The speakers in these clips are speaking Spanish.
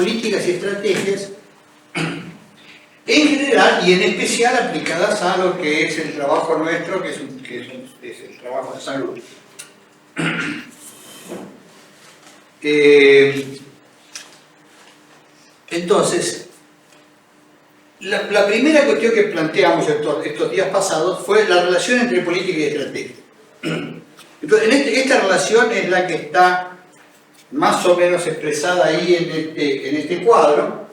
políticas y estrategias en general y en especial aplicadas a lo que es el trabajo nuestro, que es el trabajo de salud. Entonces, la primera cuestión que planteamos estos días pasados fue la relación entre política y estrategia. Entonces, esta relación es la que está más o menos expresada ahí en este cuadro,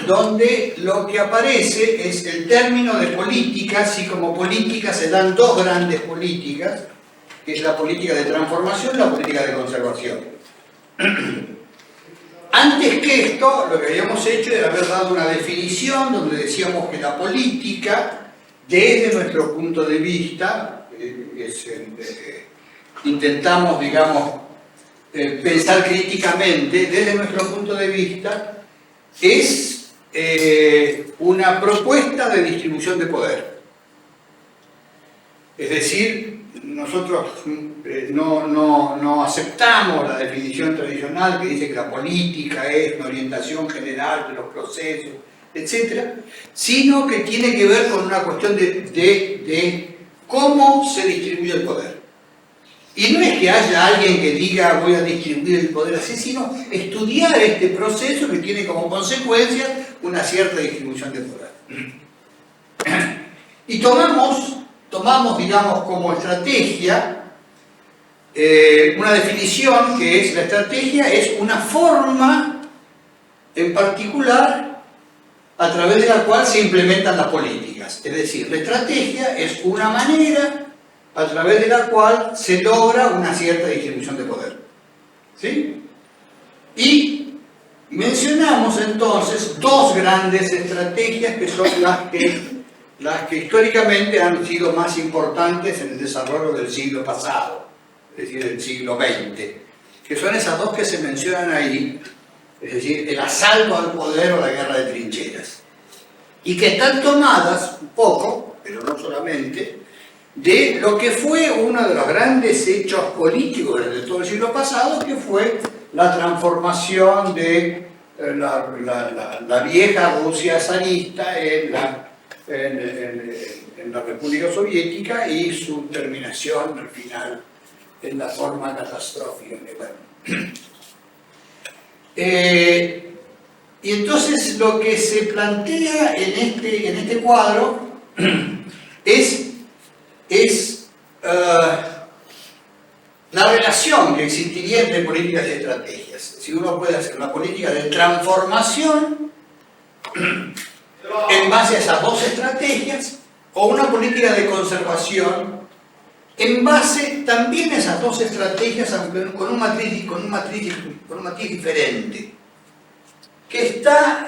donde lo que aparece es el término de políticas, y como políticas se dan dos grandes políticas, que es la política de transformación y la política de conservación. Antes que esto, lo que habíamos hecho era haber dado una definición donde decíamos que la política, desde nuestro punto de vista, intentamos, digamos, pensar críticamente, desde nuestro punto de vista, es una propuesta de distribución de poder. Es decir, nosotros no aceptamos la definición tradicional que dice que la política es una orientación general de los procesos, etc., sino que tiene que ver con una cuestión de cómo se distribuye el poder. Y no es que haya alguien que diga voy a distribuir el poder así, sino estudiar este proceso que tiene como consecuencia una cierta distribución de poder. Y tomamos, digamos, como estrategia una definición que es: la estrategia es una forma en particular a través de la cual se implementan las políticas. Es decir, la estrategia es una manera a través de la cual se logra una cierta distribución de poder. ¿Sí? Y mencionamos entonces dos grandes estrategias que son las que históricamente han sido más importantes en el desarrollo del siglo pasado, es decir, del siglo XX, que son esas dos que se mencionan ahí, es decir, el asalto al poder o la guerra de trincheras, y que están tomadas un poco, pero no solamente, de lo que fue uno de los grandes hechos políticos de todo el siglo pasado, que fue la transformación de la vieja Rusia zarista en la República Soviética y su terminación al final en la forma catastrófica que bueno. Y entonces lo que se plantea en este cuadro es la relación que existiría entre políticas y estrategias. Si uno puede hacer una política de transformación en base a esas dos estrategias, o una política de conservación en base también a esas dos estrategias, aunque con un matiz diferente, que está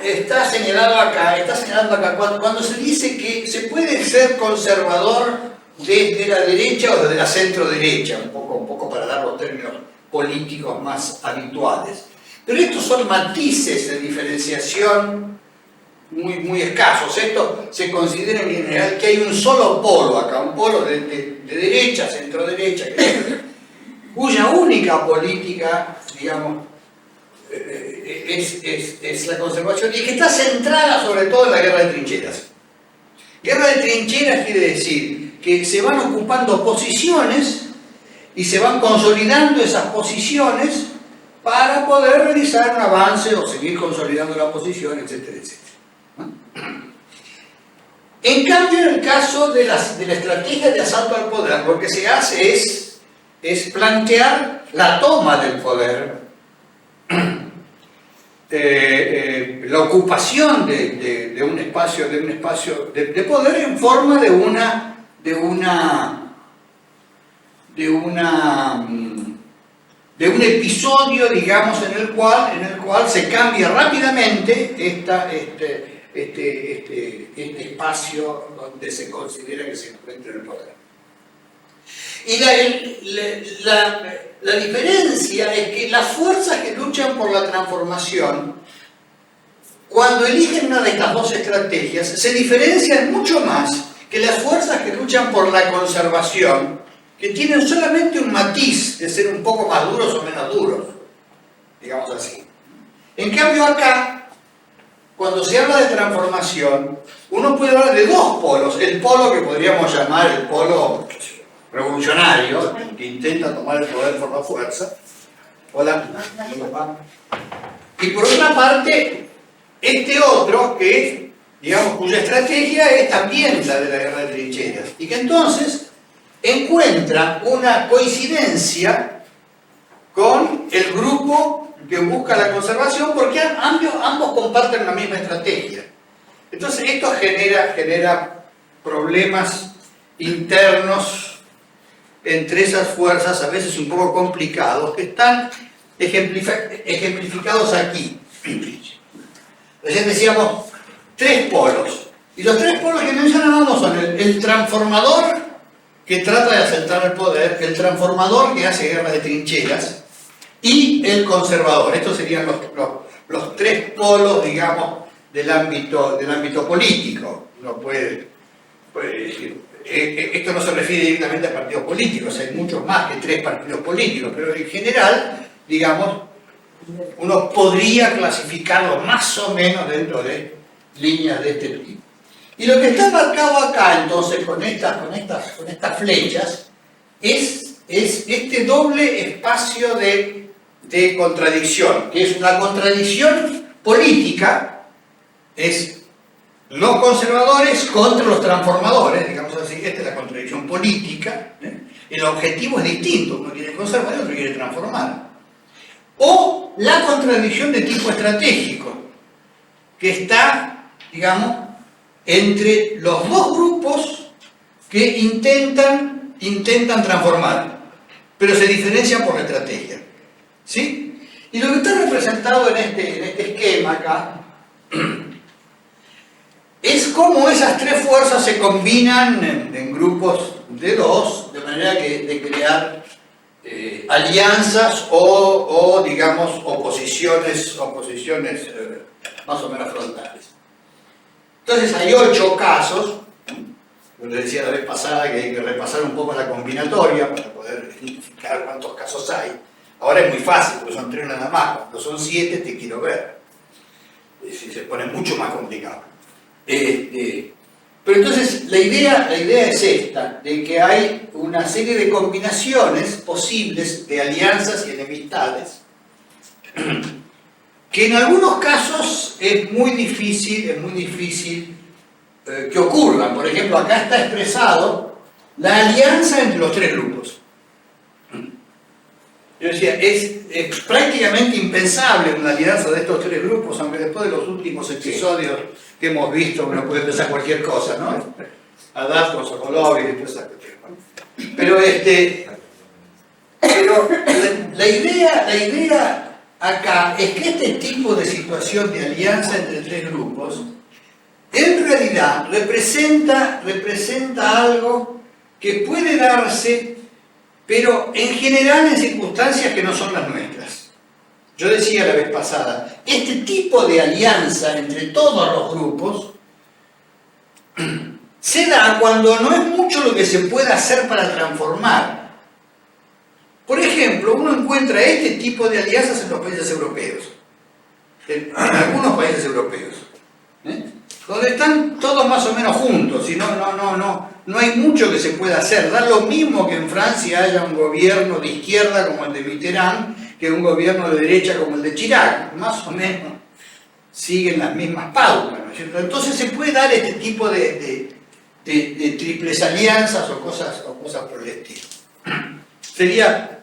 señalado acá. Está señalando acá cuando se dice que se puede ser conservador desde la derecha o desde la centro derecha, un poco para dar los términos políticos más habituales. Pero estos son matices de diferenciación muy escasos. Esto se considera en general que hay un solo polo acá, un polo de derecha, centro derecha, cuya única política, digamos, es la conservación, y que está centrada sobre todo en la guerra de trincheras. Guerra de trincheras quiere decir que se van ocupando posiciones y se van consolidando esas posiciones para poder realizar un avance o seguir consolidando la posición, etcétera, etcétera. En cambio, en el caso de la estrategia de asalto al poder, lo que se hace es plantear la toma del poder, la ocupación de un espacio de poder en forma de un episodio, digamos, en el cual se cambia rápidamente este espacio donde se considera que se encuentra el poder. Y la diferencia es que las fuerzas que luchan por la transformación, cuando eligen una de estas dos estrategias, se diferencian mucho más que las fuerzas que luchan por la conservación, que tienen solamente un matiz de ser un poco más duros o menos duros, digamos así. En cambio acá, cuando se habla de transformación, uno puede hablar de dos polos. El polo que podríamos llamar el polo revolucionario, que intenta tomar el poder por la fuerza. Hola. Y por otra parte, este otro que, digamos, cuya estrategia es también la de la guerra de trincheras. Y que entonces encuentra una coincidencia con el grupo que busca la conservación, porque ambos comparten la misma estrategia. Entonces esto genera problemas internos entre esas fuerzas, a veces un poco complicados, que están ejemplificados aquí. Recién decíamos tres polos, y los tres polos que mencionábamos son el transformador, que trata de asentar el poder, el transformador que hace guerra de trincheras, y el conservador. Estos serían los tres polos, digamos, del ámbito político. Uno puede decir, esto no se refiere directamente a partidos políticos, hay muchos más que tres partidos políticos, pero en general, digamos, uno podría clasificarlo más o menos dentro de líneas de este tipo. Y lo que está marcado acá, entonces, con estas flechas, es este doble espacio de contradicción, que es una contradicción política, es los conservadores contra los transformadores, digamos así. Esta es la contradicción política. El objetivo es distinto, uno quiere conservar y otro quiere transformar. O la contradicción de tipo estratégico, que está, digamos, entre los dos grupos que intentan transformar, pero se diferencian por la estrategia. ¿Sí? Y lo que está representado en este esquema acá es cómo esas tres fuerzas se combinan en grupos de dos, de manera que de crear alianzas o digamos, oposiciones más o menos frontales. Entonces hay 8 casos. Yo les decía la vez pasada que hay que repasar un poco la combinatoria para poder identificar cuántos casos hay. Ahora es muy fácil, porque son 3 nada más. Cuando son 7 te quiero ver. Se pone mucho más complicado. Pero entonces la idea es esta, de que hay una serie de combinaciones posibles de alianzas y enemistades, que en algunos casos es muy difícil que ocurran. Por ejemplo, acá está expresado la alianza entre los 3 grupos. Yo decía, es prácticamente impensable una alianza de estos 3 grupos, aunque después de los últimos episodios que hemos visto uno puede pensar cualquier cosa, ¿no? Haddad con Sokolov y todas esas cosas. Pero la idea acá es que este tipo de situación de alianza entre 3 grupos en realidad representa algo que puede darse, pero en general en circunstancias que no son las nuestras. Yo decía la vez pasada, este tipo de alianza entre todos los grupos se da cuando no es mucho lo que se puede hacer para transformar. Por ejemplo, uno encuentra este tipo de alianzas en los países europeos, en algunos países europeos, donde están todos más o menos juntos, y no hay mucho que se pueda hacer. Da lo mismo que en Francia haya un gobierno de izquierda como el de Mitterrand, que un gobierno de derecha como el de Chirac, más o menos siguen las mismas pautas, ¿no es cierto? Entonces se puede dar este tipo de triples alianzas o cosas por el estilo. Sería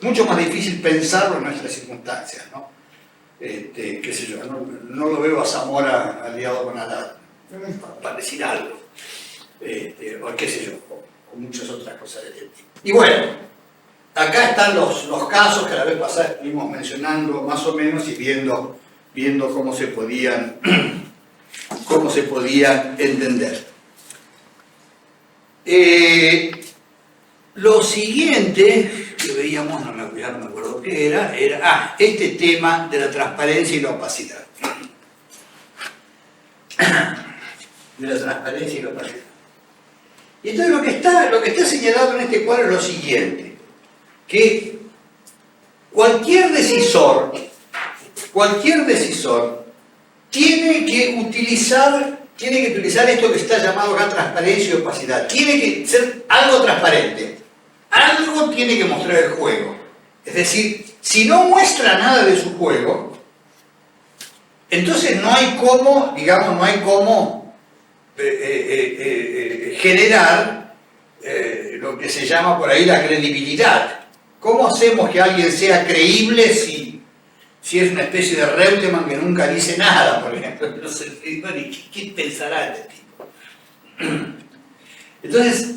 mucho más difícil pensarlo en nuestras circunstancias, ¿no? Qué sé yo, no lo veo a Zamora aliado con Haddad, para decir algo, o qué sé yo, o muchas otras cosas de este tipo. Y bueno, acá están los casos que la vez pasada estuvimos mencionando más o menos y viendo cómo se podían entender. Lo siguiente que veíamos, no me acuerdo qué era este tema de la transparencia y la opacidad. De la transparencia y la opacidad. Y entonces lo que está señalado en este cuadro es lo siguiente, que cualquier decisor cualquier decisor tiene que utilizar esto que está llamado acá transparencia y opacidad. Tiene que ser algo transparente. Algo tiene que mostrar el juego. Es decir, si no muestra nada de su juego, entonces no hay cómo, digamos, generar lo que se llama por ahí la credibilidad. ¿Cómo hacemos que alguien sea creíble si es una especie de Reutemann que nunca dice nada, por ejemplo? Entonces, bueno, ¿qué pensará este tipo? Entonces,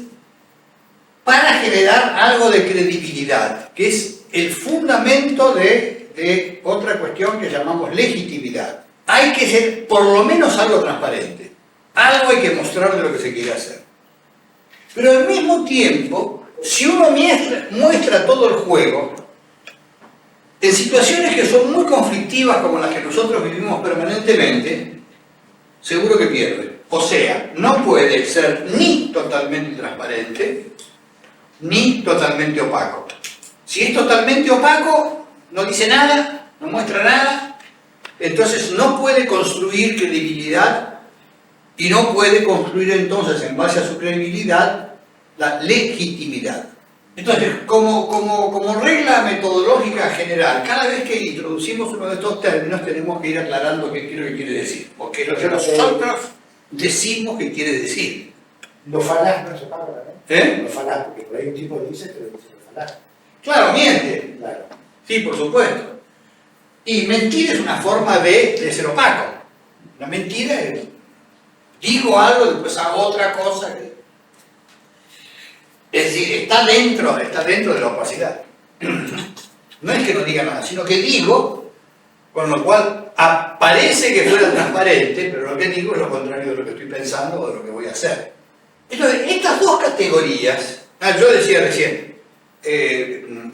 para generar algo de credibilidad, que es el fundamento de otra cuestión que llamamos legitimidad, hay que ser por lo menos algo transparente. Algo hay que mostrar de lo que se quiere hacer. Pero al mismo tiempo, si uno muestra todo el juego, en situaciones que son muy conflictivas como las que nosotros vivimos permanentemente, seguro que pierde. O sea, no puede ser ni totalmente transparente, ni totalmente opaco. Si es totalmente opaco, no dice nada, no muestra nada, entonces no puede construir credibilidad y no puede construir entonces, en base a su credibilidad, la legitimidad. Entonces, como regla metodológica general, cada vez que introducimos uno de estos términos tenemos que ir aclarando qué es lo que quiere decir, porque es lo que nosotros decimos que quiere decir. Lo falaz no se paga, ¿no? Lo falaz, porque por ahí un tipo dice que lo dice lo falaz. Claro, miente. Claro. Sí, por supuesto. Y mentir es una forma de ser opaco. La mentira es, digo algo, después hago otra cosa. Es decir, está dentro de la opacidad. No es que no diga nada, sino que digo, con lo cual parece que fuera transparente, pero lo que digo es lo contrario de lo que estoy pensando o de lo que voy a hacer. Entonces, estas dos categorías, yo decía recién,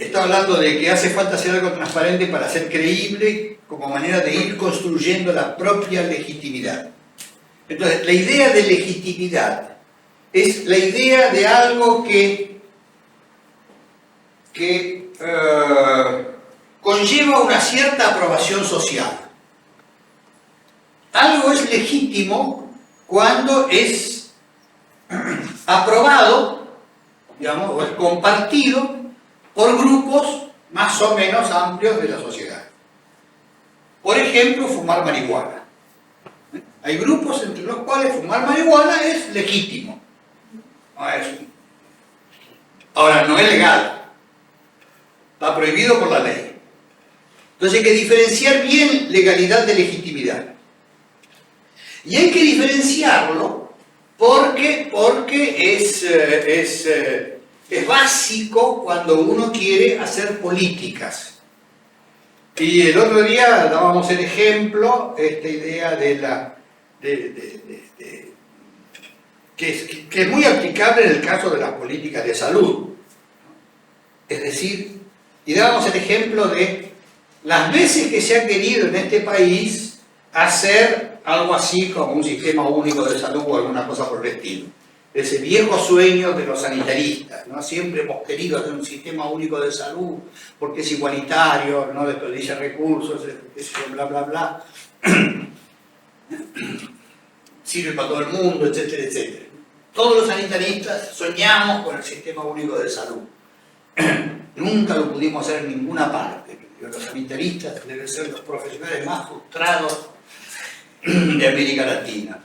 estaba hablando de que hace falta hacer algo transparente para ser creíble como manera de ir construyendo la propia legitimidad. Entonces, la idea de legitimidad es la idea de algo que conlleva una cierta aprobación social. Algo es legítimo cuando es aprobado, digamos, o es compartido por grupos más o menos amplios de la sociedad. Por ejemplo, fumar marihuana. Hay grupos entre los cuales fumar marihuana es legítimo. Ahora, no es legal. Está prohibido por la ley. Entonces hay que diferenciar bien legalidad de legitimidad. Y hay que diferenciarlo porque es básico cuando uno quiere hacer políticas. Y el otro día dábamos el ejemplo, esta idea que es muy aplicable en el caso de las políticas de salud. Es decir, y dábamos el ejemplo de las veces que se ha querido en este país hacer algo así como un sistema único de salud o alguna cosa por el estilo. Ese viejo sueño de los sanitaristas, ¿no? Siempre hemos querido hacer un sistema único de salud porque es igualitario, no desperdicia recursos, bla, bla, bla. Sirve para todo el mundo, etcétera, etcétera. Todos los sanitaristas soñamos con el sistema único de salud. Nunca lo pudimos hacer en ninguna parte. Los sanitaristas deben ser los profesionales más frustrados de América Latina.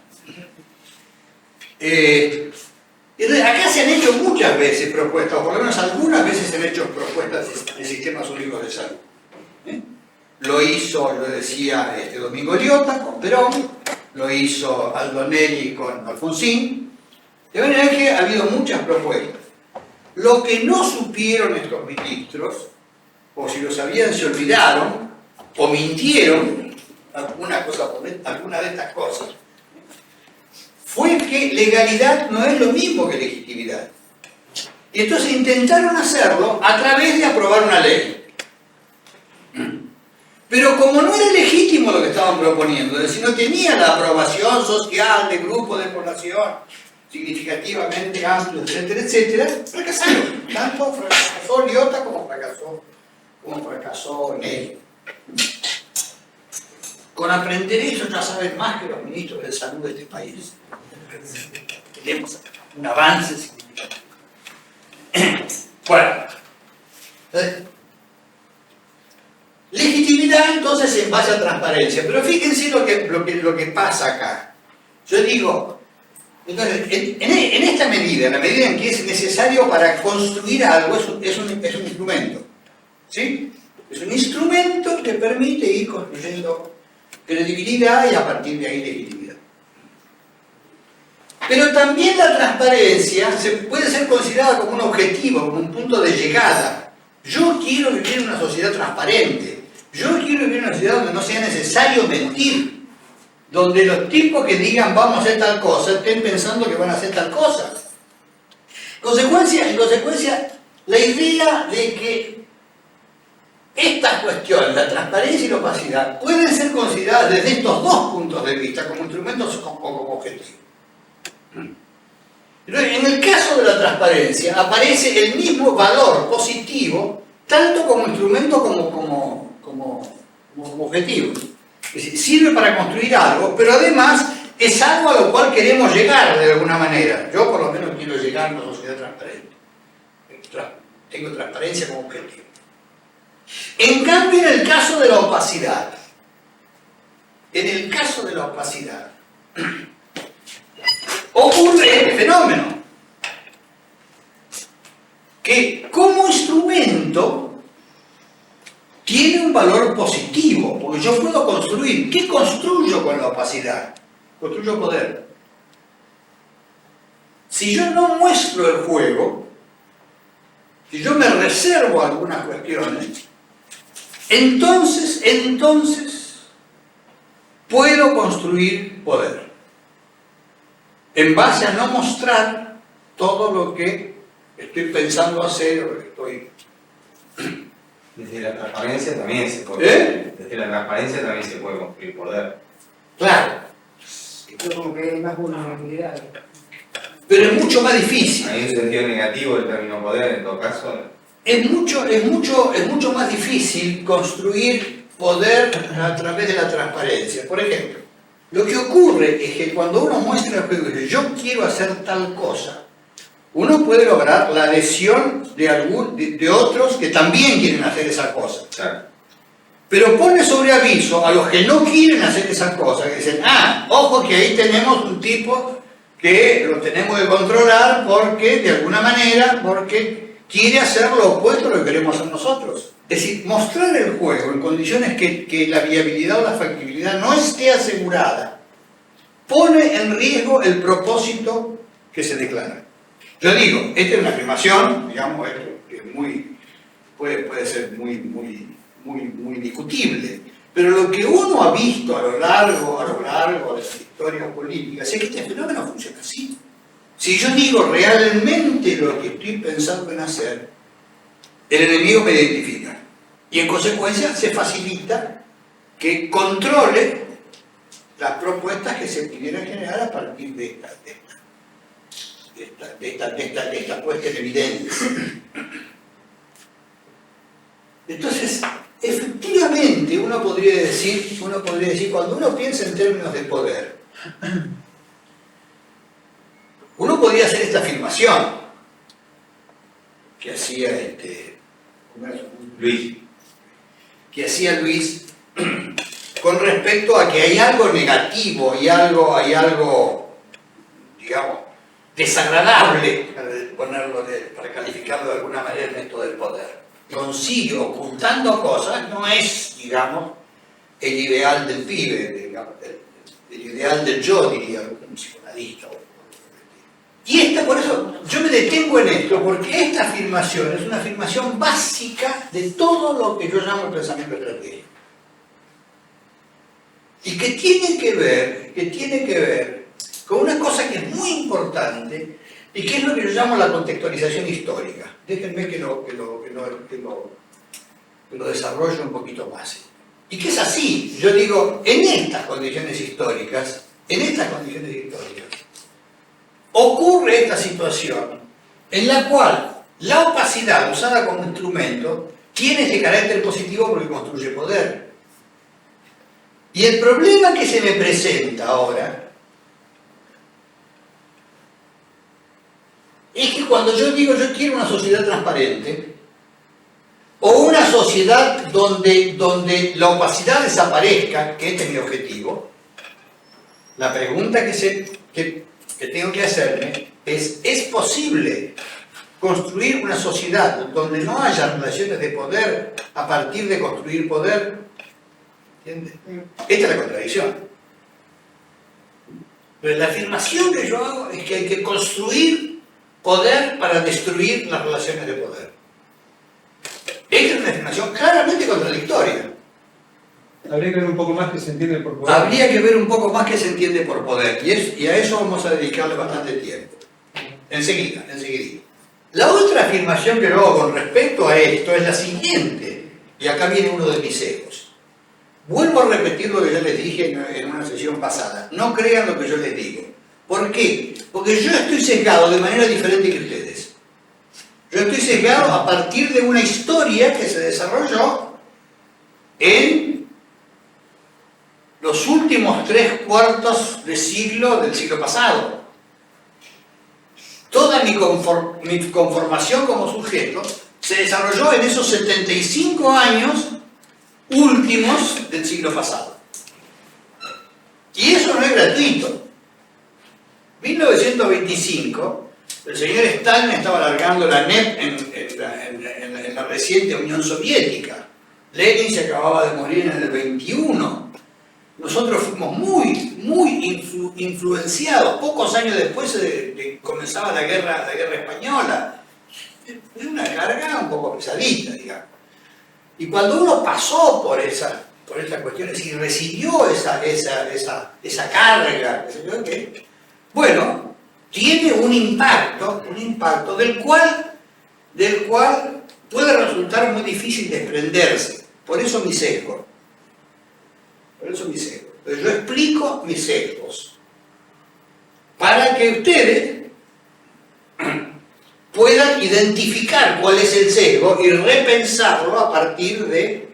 Acá se han hecho muchas veces propuestas, o por lo menos algunas veces se han hecho propuestas de sistemas únicos de salud. Lo hizo, lo decía Domingo Liotta con Perón, lo hizo Aldo Neri con Alfonsín, de manera que ha habido muchas propuestas. Lo que no supieron estos ministros, o si lo sabían se olvidaron, o mintieron, alguna de estas cosas, fue que legalidad no es lo mismo que legitimidad. Y entonces intentaron hacerlo a través de aprobar una ley. Pero como no era legítimo lo que estaban proponiendo, es decir, no tenía la aprobación social de grupos de población significativamente amplios, etcétera, etcétera, fracasaron. Tanto fracasó Liotta como fracasó Neri. Con aprender eso ya saben más que los ministros de salud de este país. Tenemos un avance significativo. Bueno, legitimidad entonces en base a transparencia, pero fíjense lo que pasa acá. Yo digo, entonces, en esta medida, en la medida en que es necesario para construir algo, es un instrumento, ¿sí? Es un instrumento que permite ir construyendo credibilidad y a partir de ahí legitimidad. Pero también la transparencia puede ser considerada como un objetivo, como un punto de llegada. Yo quiero vivir en una sociedad transparente. Yo quiero vivir en una sociedad donde no sea necesario mentir. Donde los tipos que digan vamos a hacer tal cosa estén pensando que van a hacer tal cosa. En consecuencia, la idea de que estas cuestiones, la transparencia y la opacidad, pueden ser consideradas desde estos dos puntos de vista como instrumentos o como objetivos. En el caso de la transparencia aparece el mismo valor positivo tanto como instrumento como objetivo. Es decir, sirve para construir algo, pero además es algo a lo cual queremos llegar de alguna manera. Yo por lo menos quiero llegar a una sociedad transparente. Tengo transparencia como objetivo. En cambio, en el caso de la opacidad, ocurre este fenómeno, que como instrumento tiene un valor positivo, porque yo puedo construir. ¿Qué construyo con la opacidad? Construyo poder. Si yo no muestro el juego, si yo me reservo algunas cuestiones, entonces puedo construir poder. En base a no mostrar todo lo que estoy pensando hacer o lo que estoy... Desde la transparencia también se puede. Desde la transparencia también se puede construir poder. Claro. Pero como que hay más vulnerabilidad. Pero es mucho más difícil. Hay un sentido negativo del término poder, en todo caso. Es mucho más difícil construir poder a través de la transparencia. Por ejemplo, lo que ocurre es que cuando uno muestra el juego y dice yo quiero hacer tal cosa, uno puede lograr la adhesión de otros que también quieren hacer esa cosa. Claro. Pero pone sobre aviso a los que no quieren hacer esa cosa, que dicen, ojo que ahí tenemos un tipo que lo tenemos que controlar porque, de alguna manera, porque quiere hacer lo opuesto a lo que queremos hacer nosotros. Es decir, mostrar el juego en condiciones que la viabilidad o la factibilidad no esté asegurada, pone en riesgo el propósito que se declara. Yo digo, esta es una afirmación, digamos, que es puede ser muy discutible, pero lo que uno ha visto a lo largo de las historias políticas es que este fenómeno funciona así. Si yo digo realmente lo que estoy pensando en hacer, el enemigo me identifica y en consecuencia se facilita que controle las propuestas que se pudieran generar a partir de esta puesta en evidencia. Entonces, efectivamente, uno podría decir, cuando uno piensa en términos de poder, uno podría hacer esta afirmación que hacía Luis con respecto a que hay algo negativo, hay algo, digamos, desagradable, para calificarlo de alguna manera, en esto del poder. Consigue, ocultando cosas, no es, digamos, el ideal del pibe, digamos, el ideal del yo, diría un psicoanalista. Y por eso yo me detengo en esto, porque esta afirmación es una afirmación básica de todo lo que yo llamo el pensamiento estratégico. Y que tiene que ver con una cosa que es muy importante y que es lo que yo llamo la contextualización histórica. Déjenme que lo desarrolle un poquito más. Y que es así, yo digo, en estas condiciones históricas, ocurre esta situación en la cual la opacidad usada como instrumento tiene ese carácter positivo porque construye poder. Y el problema que se me presenta ahora es que cuando yo digo yo quiero una sociedad transparente, o una sociedad donde la opacidad desaparezca, que este es mi objetivo, la pregunta que tengo que hacerme ¿es posible construir una sociedad donde no haya relaciones de poder a partir de construir poder? ¿Entiendes? Esta es la contradicción. Pero la afirmación que yo hago es que hay que construir poder para destruir las relaciones de poder. Esta es una afirmación claramente contradictoria. Habría que ver un poco más que se entiende por poder. Habría que ver un poco más que se entiende por poder. Y a eso vamos a dedicarle bastante tiempo. Enseguida. La otra afirmación que yo hago con respecto a esto es la siguiente. Y acá viene uno de mis egos. Vuelvo a repetir lo que ya les dije en una sesión pasada. No crean lo que yo les digo. ¿Por qué? Porque yo estoy sesgado de manera diferente que ustedes. Yo estoy sesgado a partir de una historia que se desarrolló en los últimos 3/4 de siglo del siglo pasado. Toda mi conformación como sujeto se desarrolló en esos 75 años últimos del siglo pasado. Y eso no es gratuito. 1925, el señor Stalin estaba alargando la NEP en la reciente Unión Soviética. Lenin se acababa de morir en el 21. Nosotros fuimos muy influenciados. Pocos años después comenzaba la guerra española. Es una carga un poco pesadita, digamos. Y cuando uno pasó por estas cuestiones y recibió esa carga, bueno, tiene un impacto del cual puede resultar muy difícil desprenderse. Por eso mi sesgo. Pero yo explico mis sesgos para que ustedes puedan identificar cuál es el sesgo y repensarlo a partir de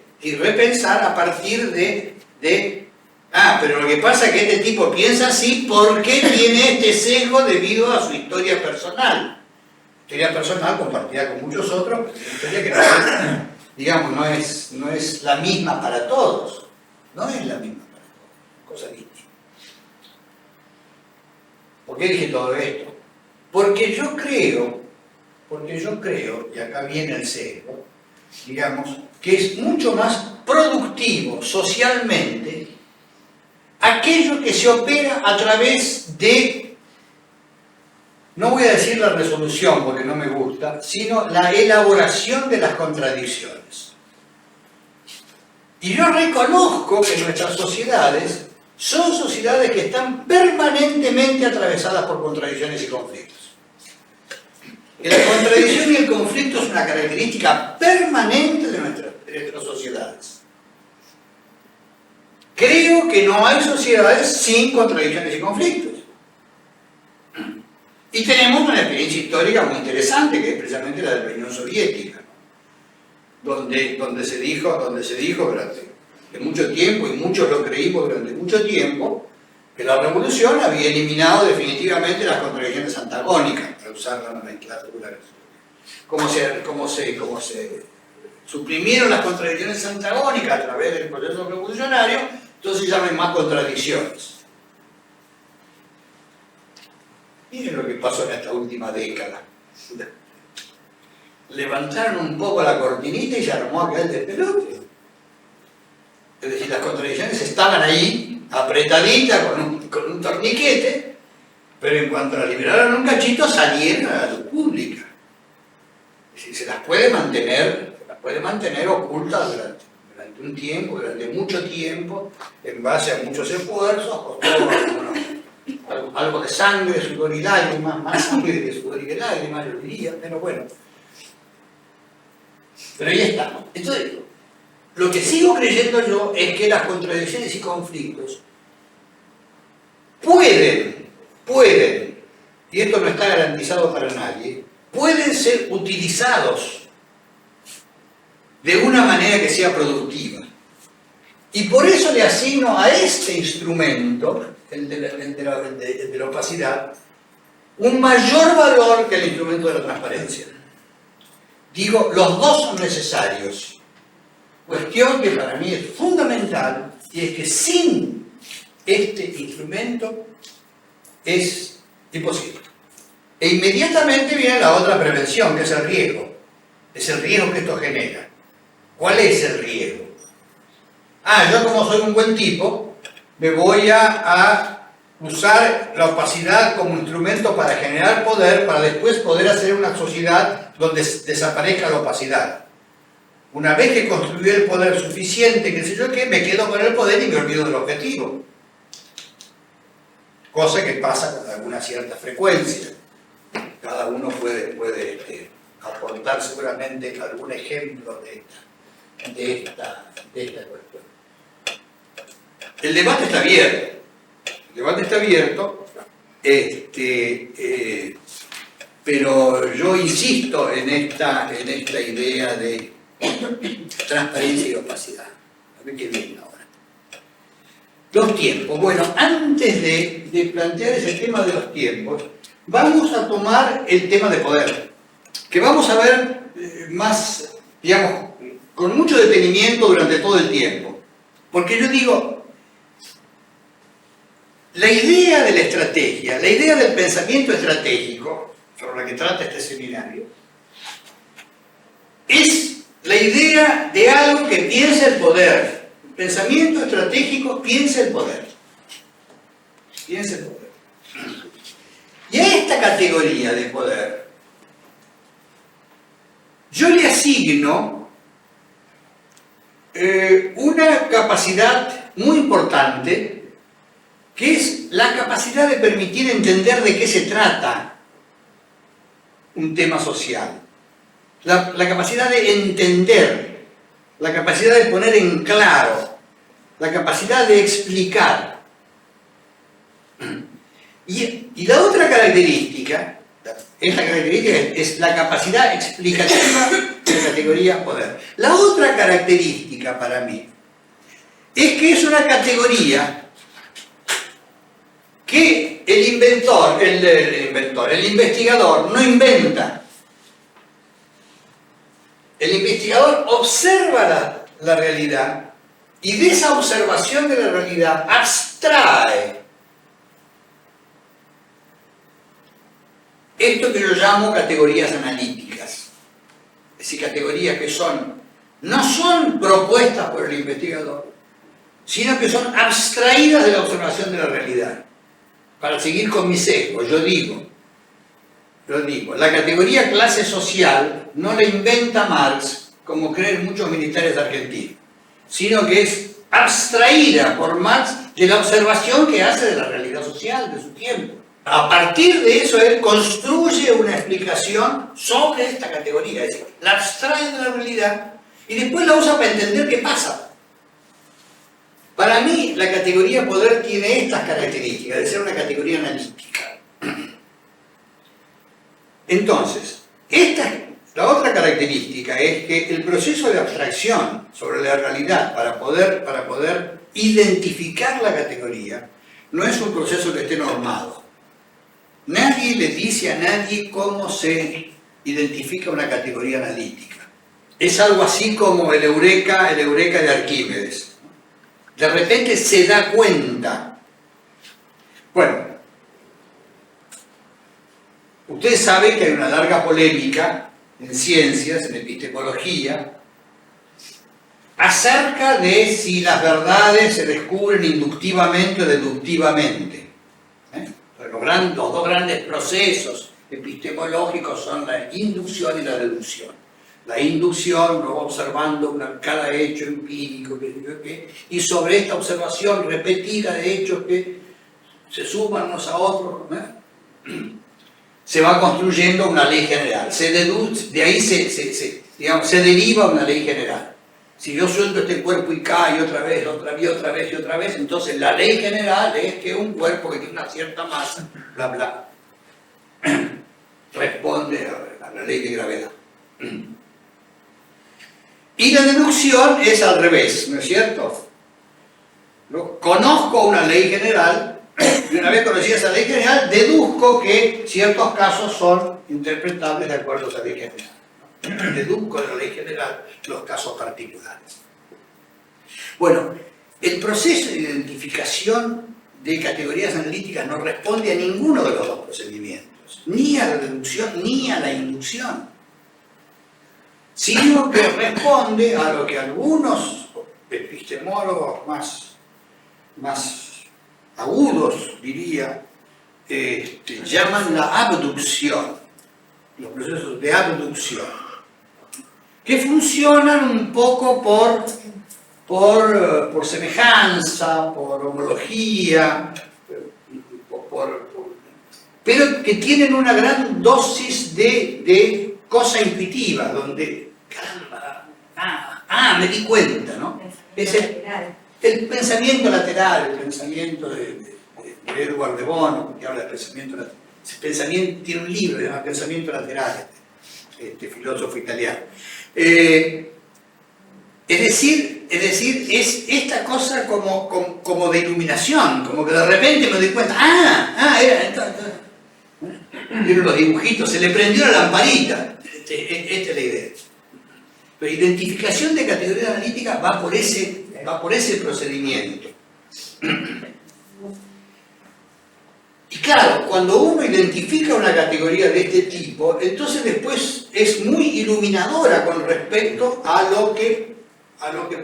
pero lo que pasa es que este tipo piensa así porque tiene este sesgo debido a su historia personal. Historia personal compartida con muchos otros, pero es una historia que no es la misma para todos. No es la misma para todos. Cosa distinta. ¿Por qué dije todo esto? Porque yo creo, y acá viene el sesgo, digamos, que es mucho más productivo socialmente aquello que se opera a través de, no voy a decir la resolución porque no me gusta, sino la elaboración de las contradicciones. Y yo reconozco que nuestras sociedades son sociedades que están permanentemente atravesadas por contradicciones y conflictos. Que la contradicción y el conflicto es una característica permanente de nuestras sociedades. Creo que no hay sociedades sin contradicciones y conflictos. Y tenemos una experiencia histórica muy interesante, que es precisamente la de la Unión Soviética, donde se dijo durante mucho tiempo, y muchos lo creímos durante mucho tiempo, que la revolución había eliminado definitivamente las contradicciones antagónicas, para usar la nomenclatura. Como se suprimieron las contradicciones antagónicas a través del proceso revolucionario, entonces ya no hay más contradicciones. Miren lo que pasó en esta última década. Levantaron un poco la cortinita y se armó aquel despelote. Es decir, las contradicciones estaban ahí, apretaditas con un torniquete, pero en cuanto las liberaron un cachito, salieron a la luz pública. Es decir, se las puede mantener ocultas durante un tiempo, durante mucho tiempo, en base a muchos esfuerzos, algo de sangre, sudor y lágrimas, más sangre de sudor y de lágrimas, yo diría, pero bueno. Pero ahí estamos. Entonces, lo que sigo creyendo yo es que las contradicciones y conflictos pueden, y esto no está garantizado para nadie, pueden ser utilizados de una manera que sea productiva. Y por eso le asigno a este instrumento, el de la opacidad, un mayor valor que el instrumento de la transparencia. Digo, los dos son necesarios. Cuestión que para mí es fundamental, y es que sin este instrumento es imposible. E inmediatamente viene la otra prevención, que es el riesgo. Es el riesgo que esto genera. ¿Cuál es el riesgo? Yo como soy un buen tipo, me voy a usar la opacidad como instrumento para generar poder, para después poder hacer una sociedad donde desaparezca la opacidad. Una vez que construí el poder suficiente, qué sé yo qué, me quedo con el poder y me olvido del objetivo. Cosa que pasa con alguna cierta frecuencia. Cada uno puede aportar seguramente algún ejemplo de esta cuestión. El debate está abierto. El debate está abierto, pero yo insisto en esta idea de transparencia y opacidad. A ver qué viene ahora. Los tiempos. Bueno, antes de plantear ese tema de los tiempos, vamos a tomar el tema de poder, que vamos a ver más, digamos, con mucho detenimiento durante todo el tiempo. Porque yo digo, la idea de la estrategia, la idea del pensamiento estratégico, sobre la que trata este seminario, es la idea de algo que piensa el poder. El pensamiento estratégico piensa el poder. Piensa el poder. Y a esta categoría de poder, yo le asigno una capacidad muy importante, que es la capacidad de permitir entender de qué se trata un tema social. La capacidad de entender, la capacidad de poner en claro, la capacidad de explicar. Y la otra característica, esta característica es la capacidad explicativa de la categoría poder. La otra característica para mí es que es una categoría que el investigador no inventa. El investigador observa la realidad y de esa observación de la realidad abstrae esto que yo llamo categorías analíticas. Es decir, categorías que no son propuestas por el investigador, sino que son abstraídas de la observación de la realidad. Para seguir con mi sesgo, yo digo, la categoría clase social no la inventa Marx, como creen muchos militares argentinos, sino que es abstraída por Marx de la observación que hace de la realidad social de su tiempo. A partir de eso, él construye una explicación sobre esta categoría, es decir, la abstrae de la realidad y después la usa para entender qué pasa. Para mí, la categoría poder tiene estas características, de ser una categoría analítica. Entonces, la otra característica es que el proceso de abstracción sobre la realidad para poder identificar la categoría no es un proceso que esté normado. Nadie le dice a nadie cómo se identifica una categoría analítica. Es algo así como el eureka de Arquímedes. De repente se da cuenta. Bueno, ustedes saben que hay una larga polémica en ciencias, en epistemología, acerca de si las verdades se descubren inductivamente o deductivamente. Los dos grandes procesos epistemológicos son la inducción y la deducción. La inducción, uno va observando cada hecho empírico, y sobre esta observación repetida de hechos que se suman unos a otros, se va construyendo una ley general. Se deduce, de ahí se deriva una ley general. Si yo suelto este cuerpo y cae otra vez, y otra vez, entonces la ley general es que un cuerpo que tiene una cierta masa, bla, bla, responde a la ley de gravedad. Y la deducción es al revés, ¿no es cierto? ¿no? Conozco una ley general y una vez conocida esa ley general deduzco que ciertos casos son interpretables de acuerdo a esa ley general, ¿no? Deduzco de la ley general los casos particulares. Bueno, el proceso de identificación de categorías analíticas no responde a ninguno de los dos procedimientos, ni a la deducción ni a la inducción, sino que responde a lo que algunos epistemólogos más agudos, diría, llaman la abducción, los procesos de abducción, que funcionan un poco por semejanza, por homología, pero que tienen una gran dosis de cosa intuitiva, donde, caramba, me di cuenta, ¿no? Es el pensamiento lateral, el pensamiento de Edward de Bono, que habla de pensamiento lateral. Ese pensamiento, tiene un libro, se llama Pensamiento Lateral, este filósofo italiano. Es decir, es esta cosa como de iluminación, como que de repente me doy cuenta, vieron los dibujitos, se le prendió la lamparita. Esta es la idea. La identificación de categoría analítica va por ese procedimiento. Y claro, cuando uno identifica una categoría de este tipo, entonces después es muy iluminadora con respecto a lo que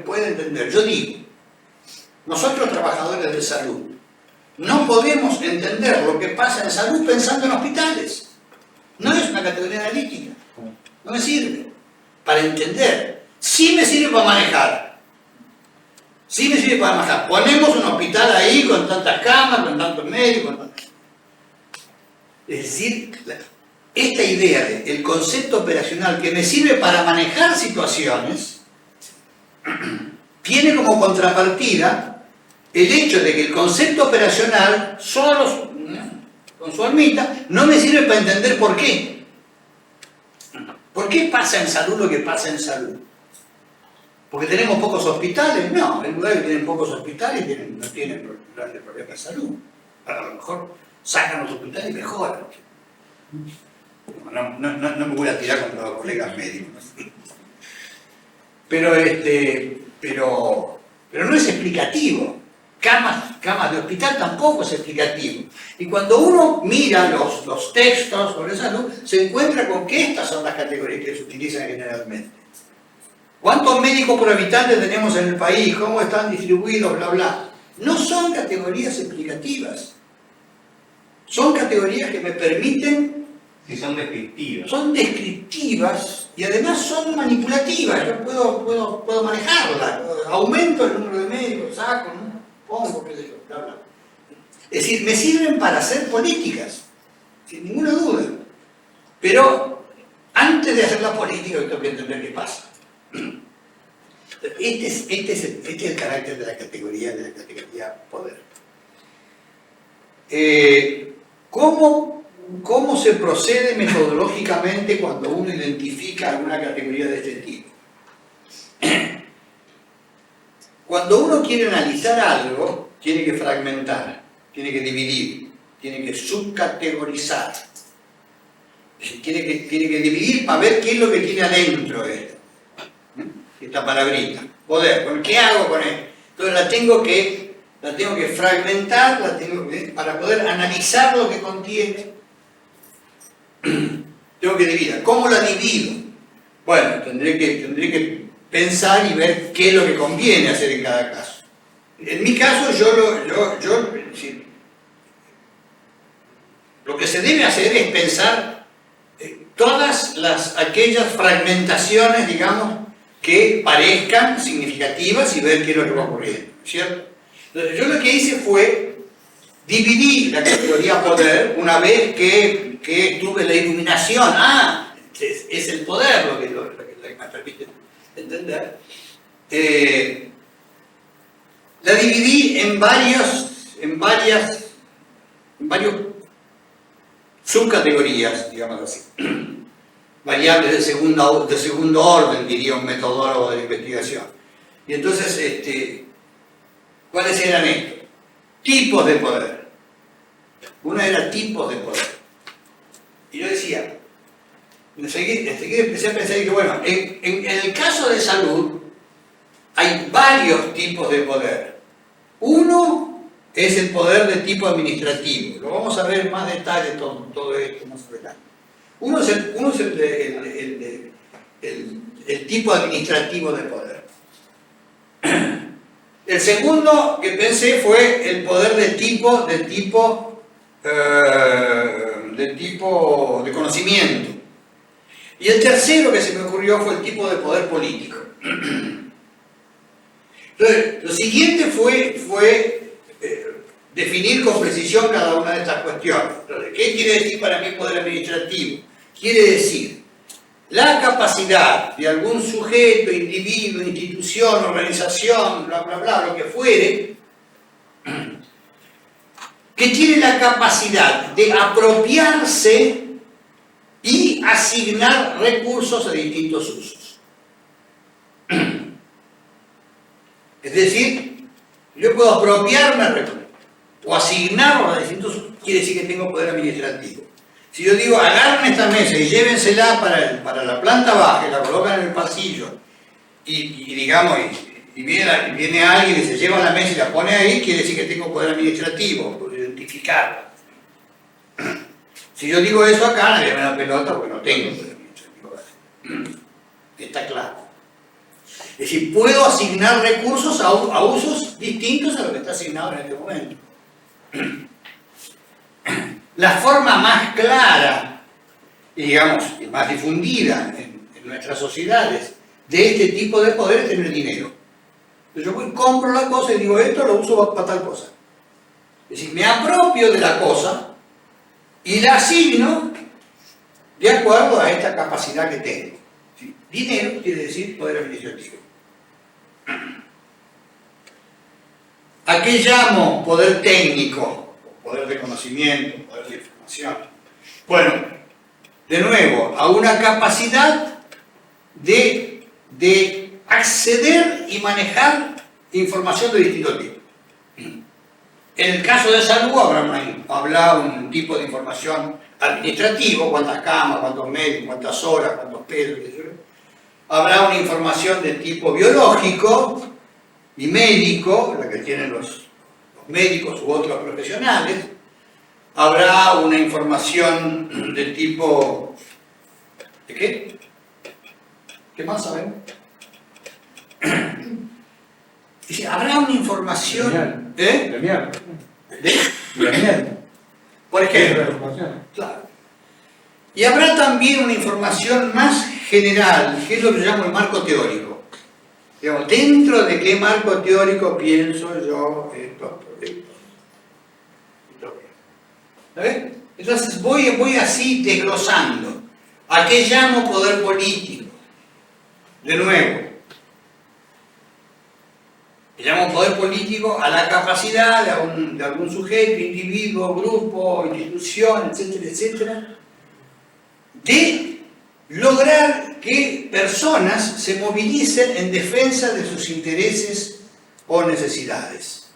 puede entender. Yo digo, nosotros trabajadores de salud, no podemos entender lo que pasa en salud pensando en hospitales. No es una categoría analítica. No me sirve para entender. Sí me sirve para manejar. Sí me sirve para manejar. Ponemos un hospital ahí con tantas camas, con tantos médicos. Es decir, esta idea del concepto operacional que me sirve para manejar situaciones tiene como contrapartida el hecho de que el concepto operacional, solo con su almita, no me sirve para entender por qué. ¿Por qué pasa en salud lo que pasa en salud? ¿Porque tenemos pocos hospitales? No, en lugar de que tienen pocos hospitales no tienen grandes problemas de salud. A lo mejor sacan los hospitales y mejoran. No me voy a tirar contra los colegas médicos. Pero no es explicativo. Camas de hospital tampoco es explicativo. Y cuando uno mira los textos sobre salud, se encuentra con que estas son las categorías que se utilizan generalmente. ¿Cuántos médicos por habitante tenemos en el país? ¿Cómo están distribuidos? Bla, bla. No son categorías explicativas. Son categorías que me permiten... Sí, son descriptivas. Son descriptivas y además son manipulativas. Yo puedo manejarlas. Aumento el número de médicos, saco, ¿no? Pongo, qué sé yo, bla, bla. Es decir, me sirven para hacer políticas, sin ninguna duda. Pero antes de hacer la política, yo tengo que entender qué pasa. Este es el carácter de la categoría poder. ¿Cómo se procede metodológicamente cuando uno identifica alguna categoría de este tipo? Cuando uno quiere analizar algo, tiene que fragmentar, tiene que dividir, tiene que subcategorizar. Tiene que dividir para ver qué es lo que tiene adentro esto. Esta palabrita, poder. Bueno, ¿qué hago con esto? Entonces la tengo que fragmentar, para poder analizar lo que contiene. Tengo que dividir. ¿Cómo la divido? Bueno, tendré que pensar y ver qué es lo que conviene hacer en cada caso. En mi caso, lo que se debe hacer es pensar todas aquellas fragmentaciones, digamos, que parezcan significativas y ver qué es lo que va ocurriendo, ¿cierto? Entonces, yo lo que hice fue dividir la categoría poder una vez que tuve la iluminación. Es el poder lo que me permite entender. La dividí en varias subcategorías, digamos así. Variables de segundo orden, diría un metodólogo de la investigación. Y entonces, ¿Cuáles eran estos? Tipos de poder. Una era tipos de poder. Y yo decía, enseguida empecé a pensar que, bueno, en el caso de salud hay varios tipos de poder. Uno es el poder de tipo administrativo. Lo vamos a ver en más detalle todo esto más adelante. Uno es el tipo administrativo de poder. El segundo que pensé fue el poder de de conocimiento. Y el tercero que se me ocurrió fue el tipo de poder político. Entonces, lo siguiente fue definir con precisión cada una de estas cuestiones. Entonces, ¿qué quiere decir para mí poder administrativo? Quiere decir la capacidad de algún sujeto, individuo, institución, organización, bla, bla, bla, lo que fuere, que tiene la capacidad de apropiarse y asignar recursos a distintos usos. Es decir, yo puedo apropiarme o asignarlos a distintos usos, quiere decir que tengo poder administrativo. Si yo digo, agarren esta mesa y llévensela para la planta baja y la colocan en el pasillo y viene alguien y se lleva la mesa y la pone ahí, quiere decir que tengo poder administrativo, puedo identificarla. Si yo digo eso acá, nadie me da pelota porque no tengo poder administrativo. Está claro. Es decir, puedo asignar recursos a usos distintos a lo que está asignado en este momento. La forma más clara y, digamos, más difundida en nuestras sociedades de este tipo de poder es tener dinero. Entonces yo voy, compro la cosa y digo, esto lo uso para tal cosa. Es decir, me apropio de la cosa y la asigno de acuerdo a esta capacidad que tengo. ¿Sí? Dinero quiere decir poder administrativo. ¿A qué llamo poder técnico? Poder de conocimiento, poder de información. Bueno, de nuevo, a una capacidad de acceder y manejar información de distintos tipos. En el caso de salud habrá un tipo de información administrativo, cuántas camas, cuántos médicos, cuántas horas, cuántos pesos, etc. Habrá una información de tipo biológico y médico, la que tienen los médicos u otros profesionales. Habrá una información de tipo... ¿de qué? ¿Qué más sabemos? Habrá una información... Gremial. ¿De? Gremial. Por ejemplo. Claro. Y habrá también una información más general, que es lo que yo llamo el marco teórico. Digamos, dentro de qué marco teórico pienso yo esto. ¿Sabes? Entonces voy así desglosando. ¿A qué llamo poder político? De nuevo, llamo poder político a la capacidad de algún sujeto, individuo, grupo, institución, etcétera, etcétera, de lograr que personas se movilicen en defensa de sus intereses o necesidades.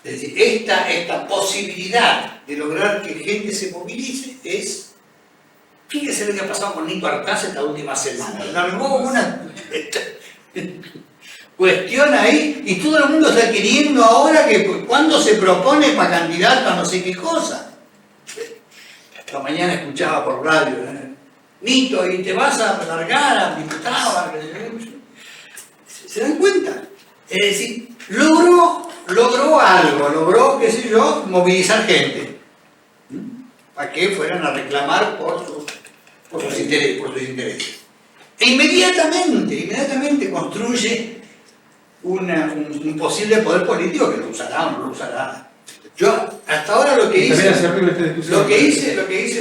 Es decir, esta posibilidad de lograr que gente se movilice es... Fíjese lo que ha pasado con Nito Artaza esta última semana. Largó una cuestión ahí y todo el mundo está queriendo ahora que cuando se propone para candidato a no sé qué cosa. Esta mañana escuchaba por radio, Nito, ¿y te vas a largar a diputado? ¿Se dan cuenta? Es decir, logró algo, logró, qué sé yo, movilizar gente para que fueran a reclamar por sus intereses. E inmediatamente construye un posible poder político que lo usará o no lo usará. Yo hasta ahora lo que hice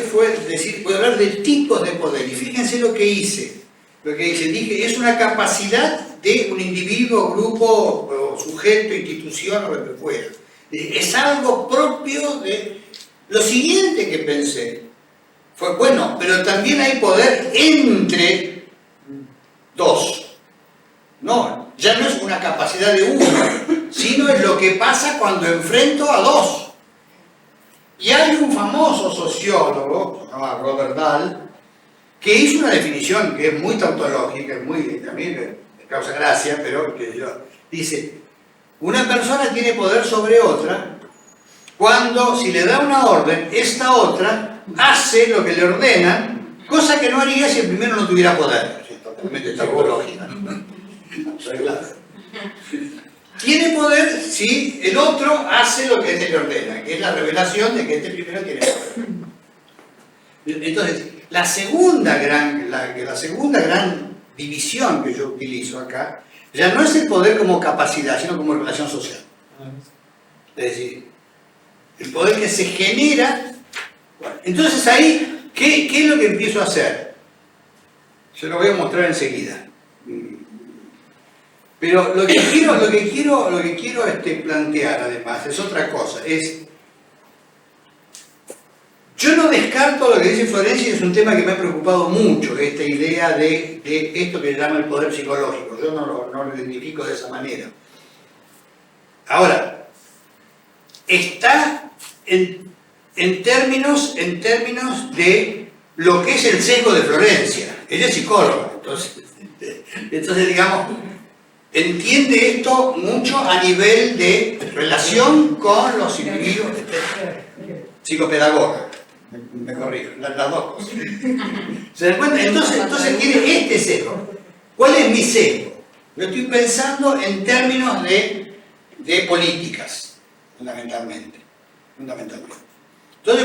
fue decir, voy a hablar de tipos de poder, y fíjense lo que hice. Dije, es una capacidad de un individuo, grupo, o sujeto, institución o lo que fuera. Es algo propio de... Lo siguiente que pensé fue, bueno, pero también hay poder entre dos. No, ya no es una capacidad de uno, sino es lo que pasa cuando enfrento a dos. Y hay un famoso sociólogo, se llama Robert Dahl, que hizo una definición que es muy tautológica, a mí me causa gracia, pero que dice, una persona tiene poder sobre otra cuando, si le da una orden, esta otra hace lo que le ordenan, cosa que no haría si el primero no tuviera poder. Es totalmente tautológica, ¿no? Tiene poder si el otro hace lo que este le ordena, que es la revelación de que este primero tiene poder. Entonces, la segunda gran división que yo utilizo acá, ya no es el poder como capacidad, sino como relación social. Es decir, el poder que se genera. Bueno, entonces ahí, ¿qué es lo que empiezo a hacer? Se lo voy a mostrar enseguida. Pero lo que quiero plantear además es otra cosa, yo no descarto lo que dice Florencia, y es un tema que me ha preocupado mucho, esta idea de esto que se llama el poder psicológico. Yo no lo identifico de esa manera. Ahora, está en términos de lo que es el sesgo de Florencia. Ella es psicóloga, entonces digamos, entiende esto mucho a nivel de relación con los individuos, psicopedagoga. Me corrijo, las dos cosas. ¿Se dan cuenta? Entonces tiene este sesgo. ¿Cuál es mi sesgo? Yo estoy pensando en términos de políticas, fundamentalmente. Entonces,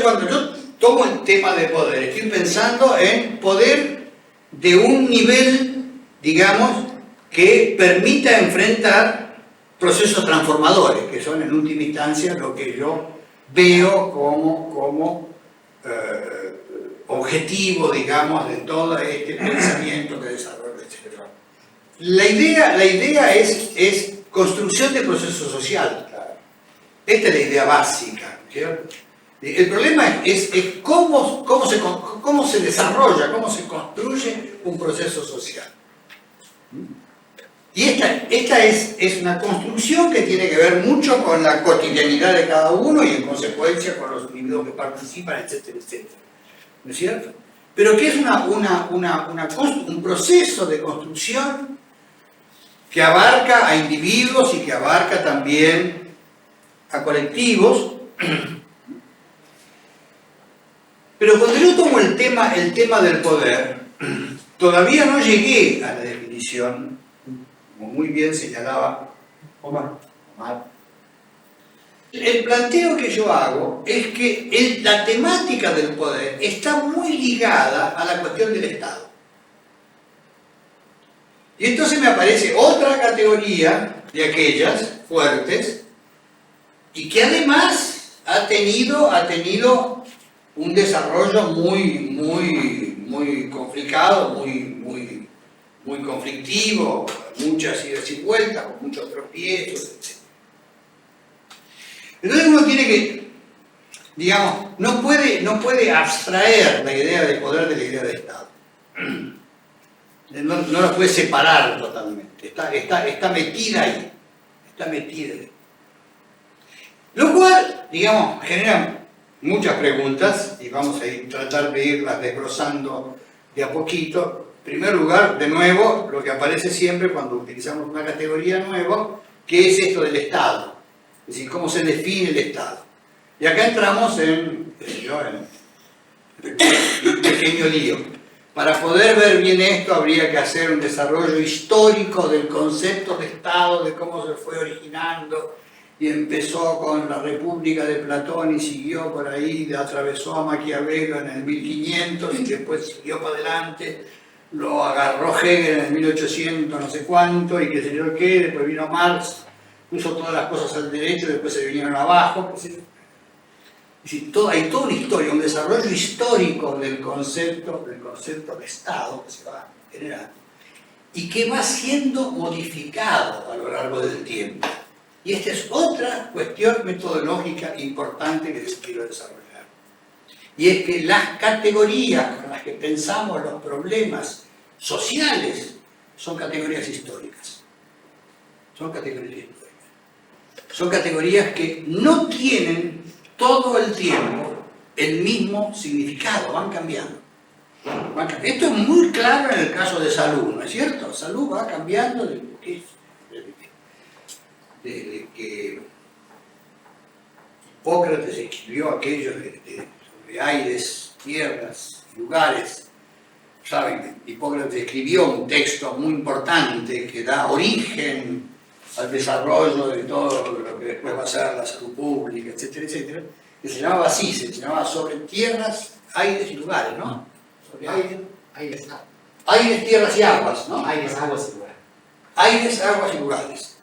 cuando yo tomo el tema de poder, estoy pensando en poder de un nivel, digamos, que permita enfrentar procesos transformadores, que son en última instancia lo que yo veo como objetivo, digamos, de todo este pensamiento que desarrolla el cerebro. La idea es construcción de proceso social. Esta es la idea básica, ¿cierto? El problema es cómo se desarrolla, cómo se construye un proceso social. Y esta es una construcción que tiene que ver mucho con la cotidianidad de cada uno y en consecuencia con los individuos que participan, etcétera, etcétera. ¿No es cierto? Pero que es un proceso de construcción que abarca a individuos y que abarca también a colectivos. Pero cuando yo tomo el tema del poder, todavía no llegué a la definición, como muy bien señalaba Omar. El planteo que yo hago es que la temática del poder está muy ligada a la cuestión del Estado. Y entonces me aparece otra categoría de aquellas fuertes y que además ha tenido un desarrollo muy complicado, muy conflictivo, muchas idas y vueltas, con muchos tropiezos, etc. Entonces uno tiene que, digamos, no puede abstraer la idea de poder de la idea de Estado. No la puede separar totalmente. Está metida ahí. Lo cual, digamos, genera muchas preguntas y vamos a tratar de irlas desglosando de a poquito. En primer lugar, de nuevo, lo que aparece siempre cuando utilizamos una categoría nueva, que es esto del Estado. Es decir, cómo se define el Estado. Y acá entramos en un pequeño lío. Para poder ver bien esto habría que hacer un desarrollo histórico del concepto de Estado, de cómo se fue originando, y empezó con la República de Platón y siguió por ahí, atravesó a Maquiavelo en el 1500 y después siguió para adelante, lo agarró Hegel en el 1800 no sé cuánto y qué sé yo qué, después vino Marx, puso todas las cosas al derecho y después se vinieron abajo. Es decir, hay toda una historia, un desarrollo histórico del concepto de Estado que se va generando y que va siendo modificado a lo largo del tiempo. Y esta es otra cuestión metodológica importante que les quiero desarrollar. Y es que las categorías con las que pensamos los problemas sociales son categorías históricas. son categorías que no tienen todo el tiempo el mismo significado, van cambiando. Esto es muy claro en el caso de salud, ¿no es cierto? Salud va cambiando de que Hipócrates escribió aquello sobre aires, tierras, lugares. Saben, Hipócrates escribió un texto muy importante que da origen al desarrollo de todo lo que después va a ser la salud pública, etcétera, etcétera, que se llamaba así, se llamaba sobre tierras, aires y lugares, ¿no? Sobre aires, tierras y aguas, ¿no? Aires, aguas y lugares. Aires, aguas y lugares.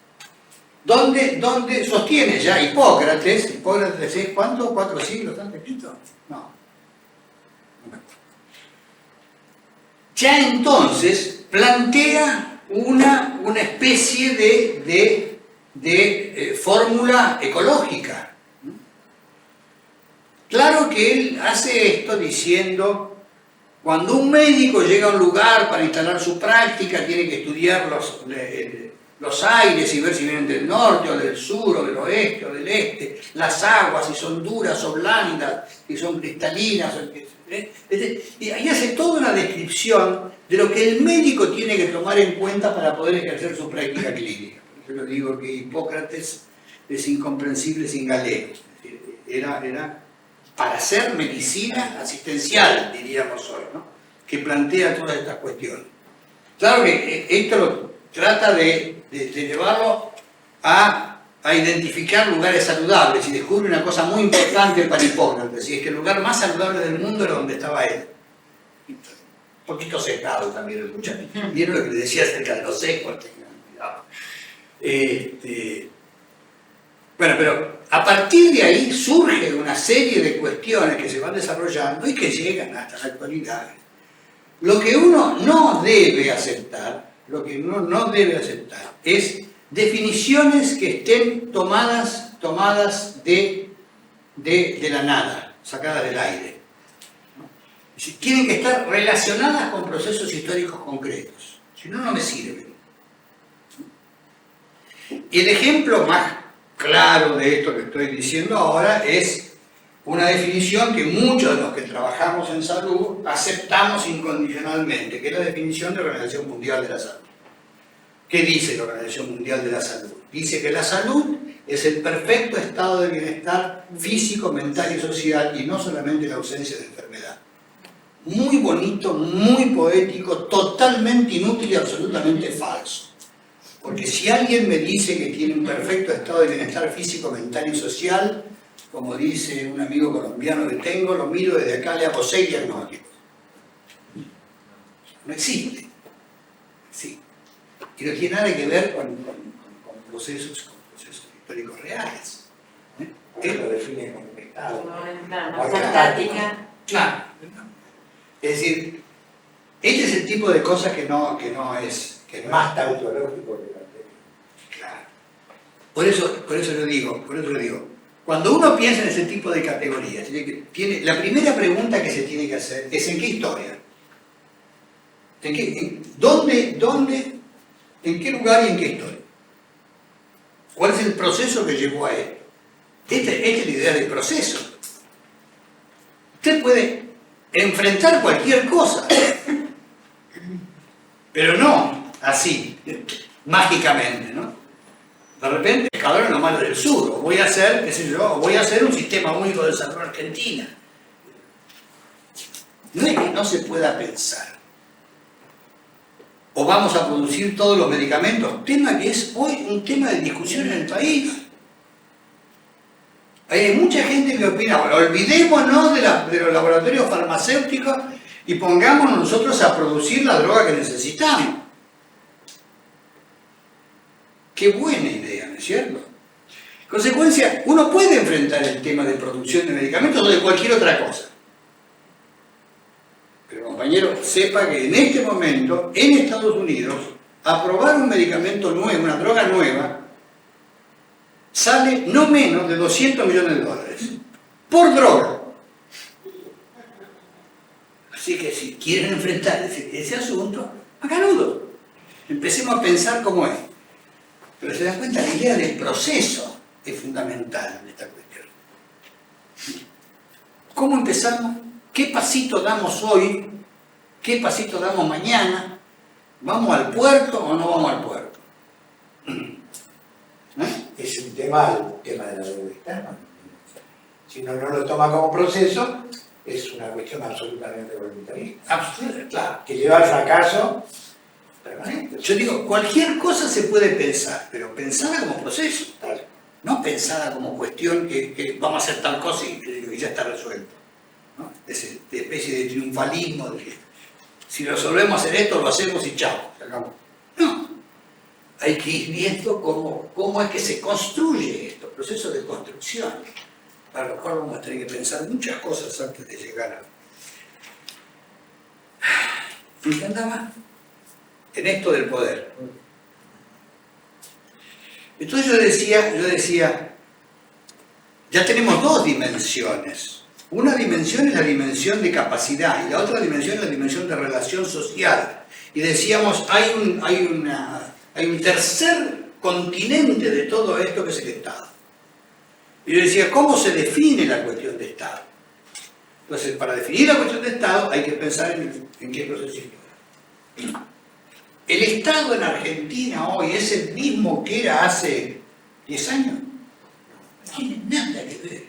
Donde sostiene ya Hipócrates es ¿cuánto? ¿4 siglos tan escrito? No. Ya entonces plantea una especie de fórmula ecológica. Claro que él hace esto diciendo, cuando un médico llega a un lugar para instalar su práctica, tiene que estudiar los aires y ver si vienen del norte o del sur o del oeste o del este, las aguas, si son duras o blandas, si son cristalinas, y ahí hace toda una descripción de lo que el médico tiene que tomar en cuenta para poder ejercer su práctica clínica. Por eso digo que Hipócrates es incomprensible sin Galeno. Era para hacer medicina asistencial, diríamos hoy, ¿no? Que plantea todas estas cuestiones. Claro que esto lo trata de llevarlo a identificar lugares saludables, y descubre una cosa muy importante para Hipócrates, y es que el lugar más saludable del mundo era donde estaba él. Un poquito secado también el muchacho. ¿Vieron lo que le decía acerca de los secos? Bueno, pero a partir de ahí surge una serie de cuestiones que se van desarrollando y que llegan hasta la actualidad. Lo que uno no debe aceptar, es definiciones que estén tomadas de la nada, sacadas del aire. Tienen que estar relacionadas con procesos históricos concretos, si no, no me sirven. Y el ejemplo más claro de esto que estoy diciendo ahora es una definición que muchos de los que trabajamos en salud aceptamos incondicionalmente, que es la definición de la Organización Mundial de la Salud. ¿Qué dice la Organización Mundial de la Salud? Dice que la salud es el perfecto estado de bienestar físico, mental y social, y no solamente la ausencia de enfermedad. Muy bonito, muy poético, totalmente inútil y absolutamente falso. Porque si alguien me dice que tiene un perfecto estado de bienestar físico, mental y social, como dice un amigo colombiano que tengo, lo miro desde acá, le hago 6 diagnósticos. No existe. Sí. Y no tiene nada que ver con procesos históricos reales. Él lo define como un estado. Claro. Es decir, este es el tipo de cosas que no es más tautológico que la claro. Por eso lo digo. Cuando uno piensa en ese tipo de categorías, la primera pregunta que se tiene que hacer es ¿en qué historia? ¿Dónde? ¿En qué lugar y en qué historia? ¿Cuál es el proceso que llevó a esto? Esta es la idea del proceso. Usted puede enfrentar cualquier cosa, pero no así, mágicamente, ¿no? De repente, pescador en los mares del sur, o voy a hacer, qué sé yo, voy a hacer un sistema único de salud en Argentina. No es que no se pueda pensar. O vamos a producir todos los medicamentos, tema que es hoy un tema de discusión en el país. Hay mucha gente que opina, bueno, olvidémonos de los laboratorios farmacéuticos y pongámonos nosotros a producir la droga que necesitamos. Qué buena idea, ¿no es cierto? En consecuencia, uno puede enfrentar el tema de producción de medicamentos o de cualquier otra cosa. Pero compañero, sepa que en este momento, en Estados Unidos, aprobar un medicamento nuevo, una droga nueva, sale no menos de $200 millones. Por droga. Así que si quieren enfrentar ese asunto, macanudo. Empecemos a pensar cómo es. Pero se dan cuenta la idea del proceso. Es es fundamental en esta cuestión. ¿Cómo empezamos? ¿Qué pasito damos hoy? ¿Qué pasito damos mañana? ¿Vamos al puerto o no vamos al puerto? Es un tema, el tema de la deuda externa. Si uno no lo toma como proceso, es una cuestión absolutamente voluntarista. Absolutamente, claro. Que lleva al fracaso permanente. Yo digo, cualquier cosa se puede pensar, pero pensada como proceso, Claro. no pensada como cuestión que vamos a hacer tal cosa y ya está resuelto. ¿No? De especie de triunfalismo, de que si resolvemos hacer esto, lo hacemos y chao, se acabó. No, hay que ir viendo cómo es que se construye esto, proceso de construcción, para lo cual vamos a tener que pensar muchas cosas antes de llegar a... ¿En qué andaba? En esto del poder. Entonces yo decía, ya tenemos dos dimensiones. Una dimensión es la dimensión de capacidad y la otra dimensión es la dimensión de relación social. Y decíamos, hay un tercer continente de todo esto que es el Estado. Y yo decía, ¿cómo se define la cuestión de Estado? Entonces, para definir la cuestión de Estado hay que pensar en qué proceso histórico. ¿El Estado en Argentina hoy es el mismo que era hace 10 años? No tiene nada que ver.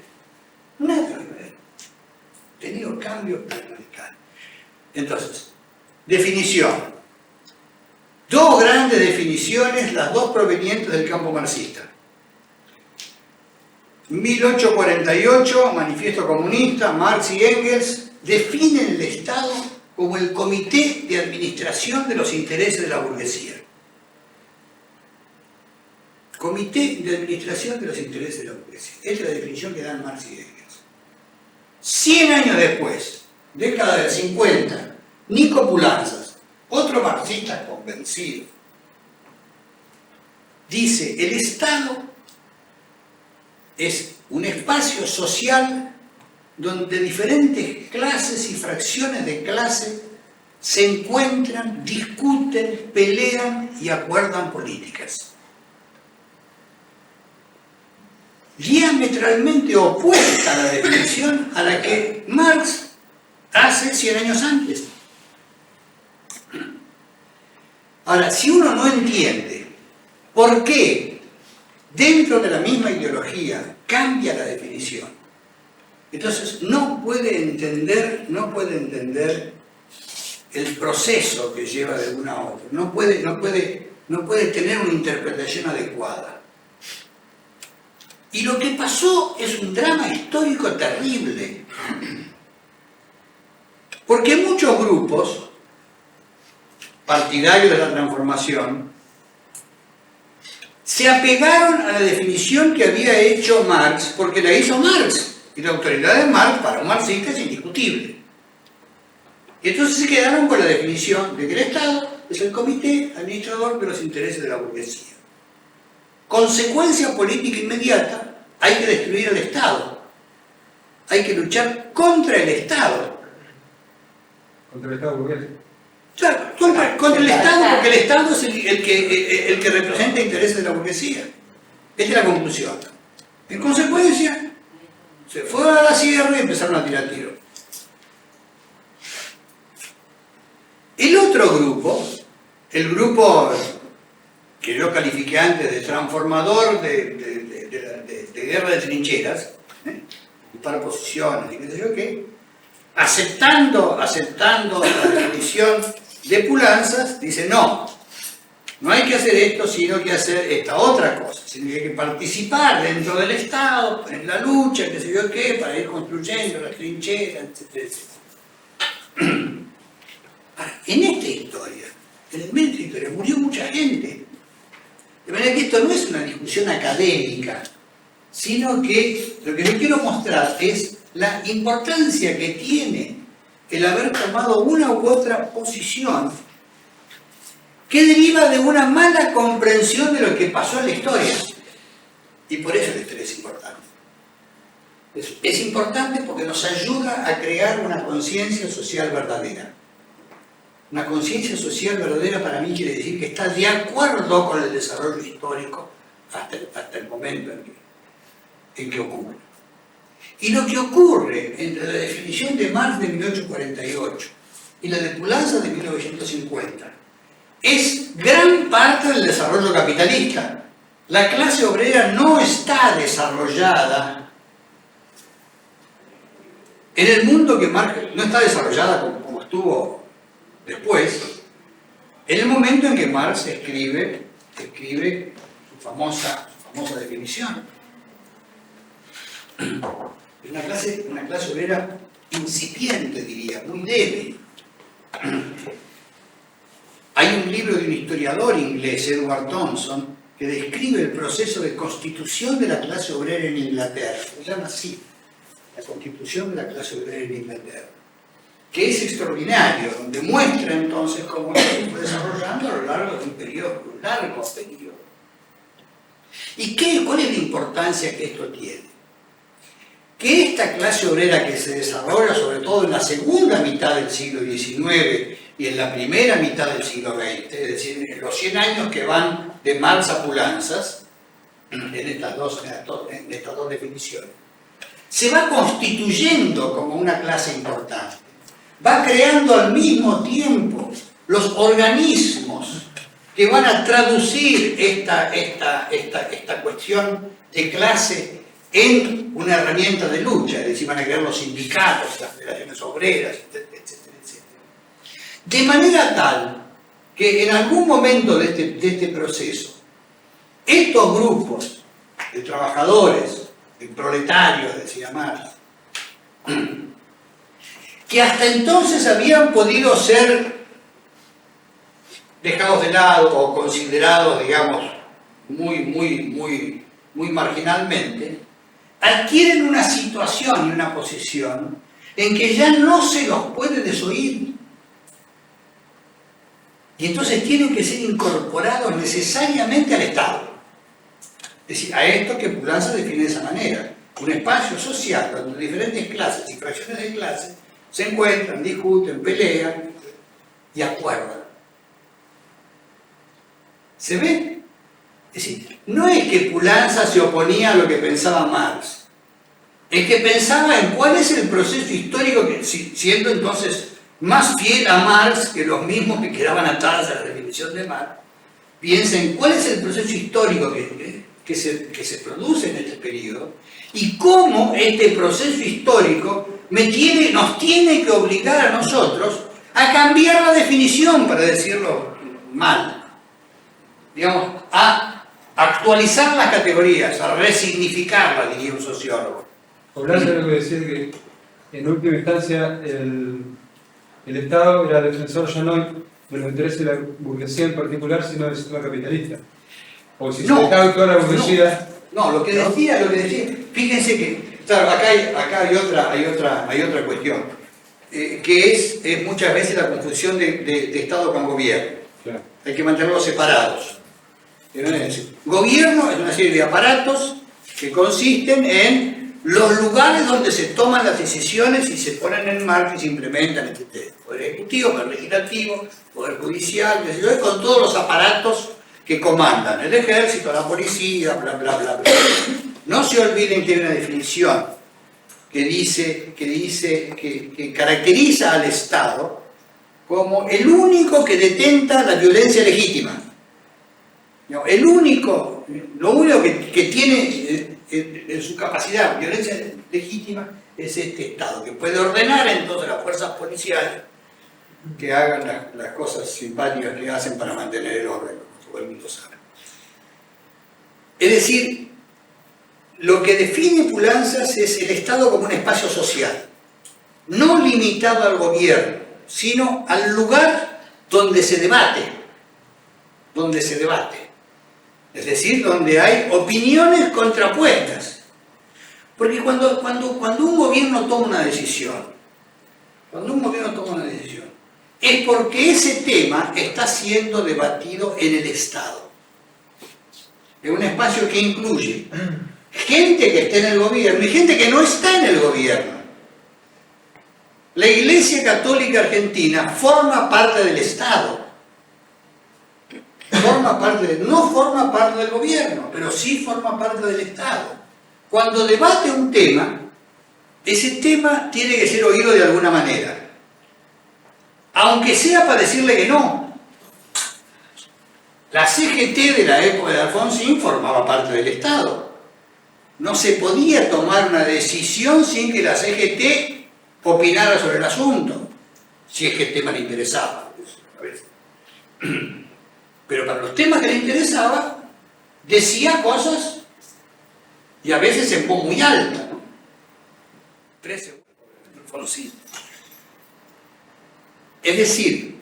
Nada que ver. Ha tenido cambios radicales. Entonces, definición. Dos grandes definiciones, las dos provenientes del campo marxista. 1848, Manifiesto Comunista, Marx y Engels definen el Estado como el comité de administración de los intereses de la burguesía. Comité de administración de los intereses de la burguesía. Esta es la definición que dan Marx y Engels. 100 años después, década del 50, Nico Pulanzas, otro marxista convencido, dice, el Estado es un espacio social donde diferentes clases y fracciones de clase se encuentran, discuten, pelean y acuerdan políticas. Diametralmente opuesta a la definición a la que Marx hace 100 años antes. Ahora, si uno no entiende por qué dentro de la misma ideología cambia la definición, entonces no puede entender el proceso que lleva de una a otra, no puede tener una interpretación adecuada. Y lo que pasó es un drama histórico terrible, porque muchos grupos partidarios de la transformación se apegaron a la definición que había hecho Marx, porque la hizo Marx, y la autoridad de Marx para un marxista es indiscutible. Y entonces se quedaron con la definición de que el Estado es el comité administrador de los intereses de la burguesía. Consecuencia política inmediata, hay que destruir al Estado. Hay que luchar contra el Estado. Contra el Estado burgués. Claro, contra el Estado, porque el Estado es el que representa intereses de la burguesía. Esta es la conclusión. En consecuencia, se fueron a la sierra y empezaron a tirar tiros. El otro grupo, el grupo que yo califiqué antes de transformador de guerra de trincheras, para posiciones y qué sé yo qué, aceptando la definición de Pulanzas, dice no hay que hacer esto, sino que hacer esta otra cosa, sino que hay que participar dentro del Estado, en la lucha, qué sé yo qué, para ir construyendo las trincheras, etcétera, etcétera. Ahora, en esta historia, en el medio de esta historia, murió mucha gente. De manera que esto no es una discusión académica, sino que lo que yo quiero mostrar es la importancia que tiene el haber tomado una u otra posición que deriva de una mala comprensión de lo que pasó en la historia. Y por eso la historia es importante. Es importante porque nos ayuda a crear una conciencia social verdadera. Una conciencia social verdadera para mí quiere decir que está de acuerdo con el desarrollo histórico hasta el momento en que en que ocurre. Y lo que ocurre entre la definición de Marx de 1848 y la de Poulanza de 1950 es gran parte del desarrollo capitalista. La clase obrera no está desarrollada en el mundo que Marx no está desarrollada como estuvo después, en el momento en que Marx escribe su famosa definición. Una clase obrera incipiente, diría, muy débil. Hay un libro de un historiador inglés, Edward Thompson, que describe el proceso de constitución de la clase obrera en Inglaterra. Se llama así, la constitución de la clase obrera en Inglaterra, que es extraordinario, donde muestra entonces cómo se fue desarrollando a lo largo de un largo periodo. ¿Y cuál es la importancia que esto tiene? Que esta clase obrera que se desarrolla sobre todo en la segunda mitad del siglo XIX y en la primera mitad del siglo XX, es decir, en los 100 años que van de Marx a Poulanzas, en estas dos definiciones, se va constituyendo como una clase importante, va creando al mismo tiempo los organismos que van a traducir esta cuestión de clase en una herramienta de lucha, es decir, van a crear los sindicatos, las federaciones obreras, etcétera, etcétera, etcétera. De manera tal que en algún momento de este proceso, estos grupos de trabajadores, de proletarios, decía Marx, que hasta entonces habían podido ser dejados de lado o considerados, digamos, muy marginalmente, adquieren una situación y una posición en que ya no se los puede desoír. Y entonces tienen que ser incorporados necesariamente al Estado. Es decir, a esto que Poulanza define de esa manera. Un espacio social donde diferentes clases y fracciones de clase se encuentran, discuten, pelean y acuerdan. ¿Se ve? Es decir, no es que Poulanza se oponía a lo que pensaba Marx, es que pensaba en cuál es el proceso histórico, que, siendo entonces más fiel a Marx que los mismos que quedaban atados a la definición de Marx, piensa en cuál es el proceso histórico que se produce en este periodo y cómo este proceso histórico nos tiene que obligar a nosotros a cambiar la definición, para decirlo mal. Digamos, a actualizar las categorías, a resignificarlas, diría un sociólogo. Poulanza lo que decía que en última instancia el Estado era defensor ya no de los intereses de la burguesía en particular, sino del sistema capitalista. O si se dejaba toda la burguesía. No, lo que decía, fíjense que, claro, acá hay otra cuestión, que es muchas veces la confusión de Estado con gobierno. Claro. Hay que mantenerlos separados. Gobierno es una serie de aparatos que consisten en los lugares donde se toman las decisiones y se ponen en marcha y se implementan, etc. Poder ejecutivo, poder legislativo, poder judicial, con todos los aparatos que comandan, el ejército, la policía, bla, bla, bla, bla. No se olviden que hay una definición que caracteriza al Estado como el único que detenta la violencia legítima. Lo único que tiene en su capacidad violencia legítima es este Estado, que puede ordenar entonces a las fuerzas policiales que hagan las cosas simpáticas que hacen para mantener el orden, como todo el mundo sabe. Es decir, lo que define Poulanzas es el Estado como un espacio social, no limitado al gobierno, sino al lugar donde se debate. Es decir, donde hay opiniones contrapuestas. Porque cuando un gobierno toma una decisión, es porque ese tema está siendo debatido en el Estado. Es un espacio que incluye gente que está en el gobierno y gente que no está en el gobierno. La Iglesia Católica Argentina forma parte del Estado. No forma parte del gobierno, pero sí forma parte del Estado. cuando debate un tema, ese tema tiene que ser oído de alguna manera. Aunque sea para decirle que no. La CGT de la época de Alfonsín formaba parte del Estado. No se podía tomar una decisión sin que la CGT opinara sobre el asunto, si es que el tema le interesaba. Pero para los temas que le interesaba, decía cosas y a veces en voz muy alta. 13 Alfonsín. Es decir,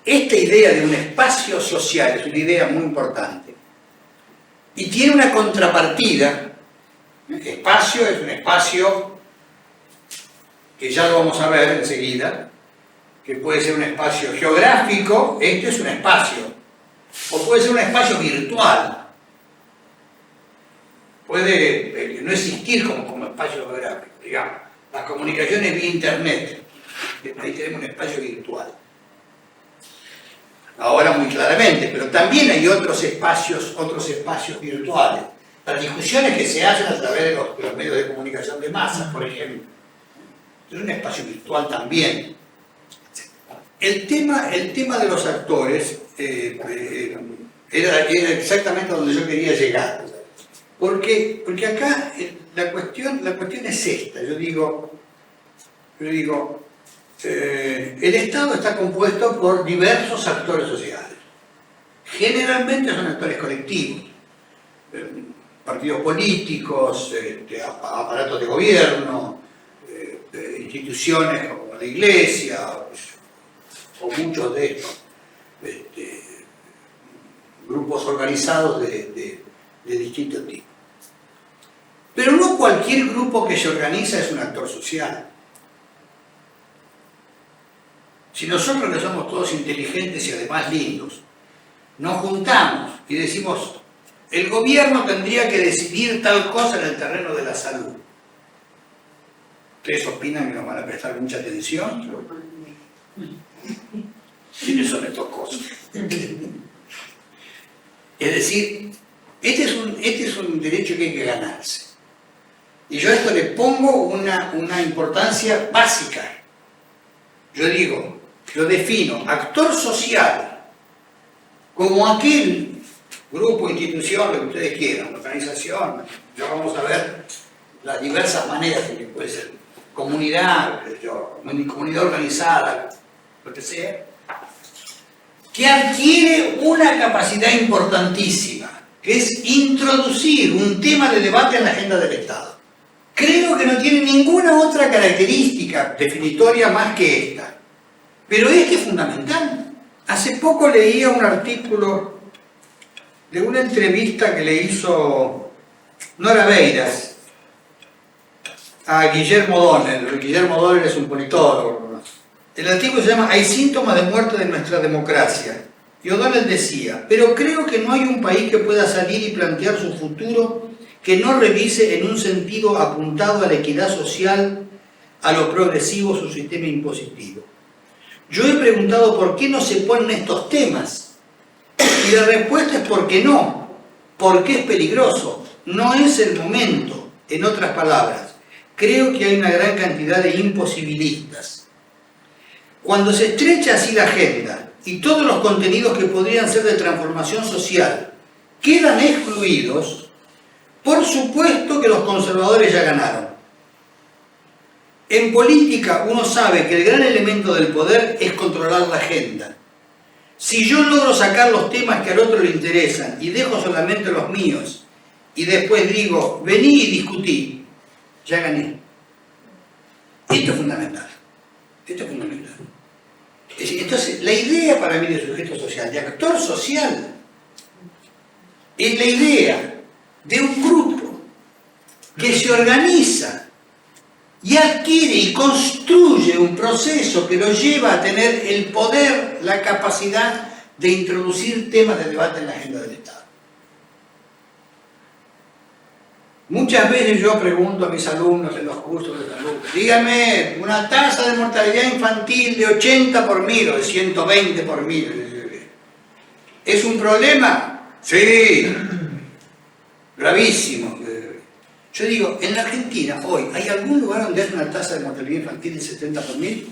esta idea de un espacio social es una idea muy importante y tiene una contrapartida. Espacio es un espacio que ya lo vamos a ver enseguida, que puede ser un espacio geográfico, este es un espacio, o puede ser un espacio virtual, puede no existir como espacio geográfico, digamos, las comunicaciones vía internet, ahí tenemos un espacio virtual. Ahora muy claramente, pero también hay otros espacios virtuales, para discusiones que se hacen a través de los medios de comunicación de masas, por ejemplo. Es un espacio virtual también. El tema de los actores era exactamente donde yo quería llegar. Porque acá la cuestión es esta. Yo digo, el Estado está compuesto por diversos actores sociales. Generalmente son actores colectivos. Partidos políticos, aparatos de gobierno, instituciones como la Iglesia, o muchos de estos, grupos organizados de distintos tipos. Pero no cualquier grupo que se organiza es un actor social. Si nosotros, que somos todos inteligentes y además lindos, nos juntamos y decimos, el gobierno tendría que decidir tal cosa en el terreno de la salud. ¿Ustedes opinan que nos van a prestar mucha atención? ¿Quiénes son estos cosas? Es decir, este es un derecho que hay que ganarse. Y yo a esto le pongo una importancia básica. Yo digo, yo defino actor social como aquel grupo, institución, lo que ustedes quieran, organización, ya vamos a ver las diversas maneras en que puede ser, comunidad, comunidad organizada, lo que sea, que adquiere una capacidad importantísima, que es introducir un tema de debate en la agenda del Estado. Creo que no tiene ninguna otra característica definitoria más que esta, pero este es fundamental. Hace poco leía un artículo de una entrevista que le hizo Nora Beiras a Guillermo O'Donnell. Guillermo O'Donnell es un politólogo. El artículo se llama "Hay síntomas de muerte de nuestra democracia". Y O'Donnell decía, pero creo que no hay un país que pueda salir y plantear su futuro que no revise en un sentido apuntado a la equidad social, a lo progresivo, su sistema impositivo. Yo he preguntado por qué no se ponen estos temas. Y la respuesta es porque no, porque es peligroso, no es el momento. En otras palabras, creo que hay una gran cantidad de imposibilistas. Cuando se estrecha así la agenda y todos los contenidos que podrían ser de transformación social quedan excluidos, por supuesto que los conservadores ya ganaron. En política uno sabe que el gran elemento del poder es controlar la agenda. Si yo logro sacar los temas que al otro le interesan y dejo solamente los míos y después digo, vení y discutí, ya gané. Esto es fundamental. Esto es fundamental. Entonces, la idea para mí de sujeto social, de actor social, es la idea de un grupo que se organiza y adquiere y construye un proceso que lo lleva a tener el poder, la capacidad de introducir temas de debate en la agenda del Estado. Muchas veces yo pregunto a mis alumnos en los cursos de salud, dígame una tasa de mortalidad infantil de 80 por 1000 o de 120 por 1000. ¿Es un problema? Sí, gravísimo. Yo digo, en la Argentina, hoy, ¿hay algún lugar donde hay una tasa de mortalidad infantil de 70 por mil?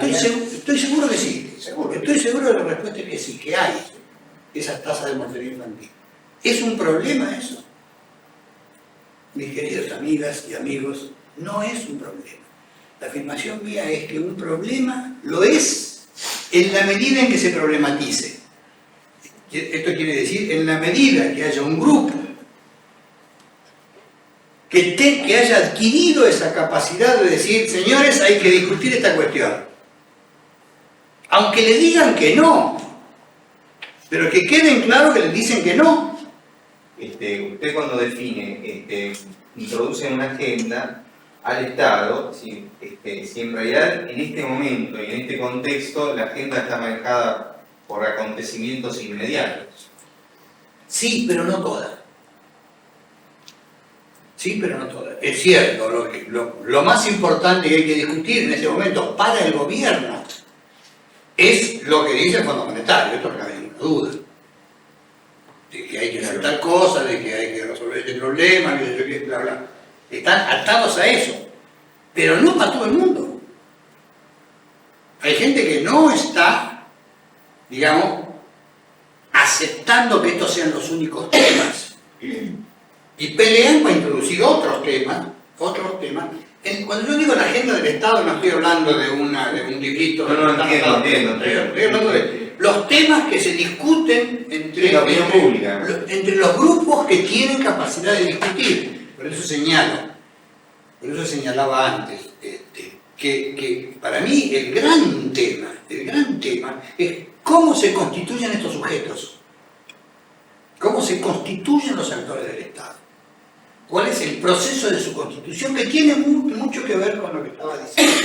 Estoy seguro que sí. Estoy seguro de la respuesta es que sí, que hay esa tasa de mortalidad infantil. ¿Es un problema eso? Mis queridas amigas y amigos, no es un problema. La afirmación mía es que un problema lo es en la medida en que se problematice. Esto quiere decir, en la medida que haya un grupo que haya adquirido esa capacidad de decir, señores, hay que discutir esta cuestión. Aunque le digan que no, pero que queden claro que le dicen que no. Usted cuando define, introduce en una agenda al Estado, si en realidad en este momento y en este contexto la agenda está manejada por acontecimientos inmediatos. Sí, pero no toda. Sí, pero no toda. Es cierto, lo más importante que hay que discutir en este momento para el gobierno es lo que dice el Fondo Monetario, esto no cabe ninguna duda. De que hay que hacer tal cosa, de que hay que resolver este problema, que bla, bla. Están atados a eso, pero no para todo el mundo. Hay gente que no está, digamos, aceptando que estos sean los únicos temas. Y pelean para introducir otros temas. Cuando yo digo la agenda del Estado, no estoy hablando de un librito. No, entiendo. Estoy hablando de los temas que se discuten entre los grupos que tienen capacidad de discutir. Por eso señalaba antes, que para mí el gran tema es cómo se constituyen estos sujetos. Cómo se constituyen los actores del Estado. ¿Cuál es el proceso de su constitución? Que tiene mucho que ver con lo que estaba diciendo.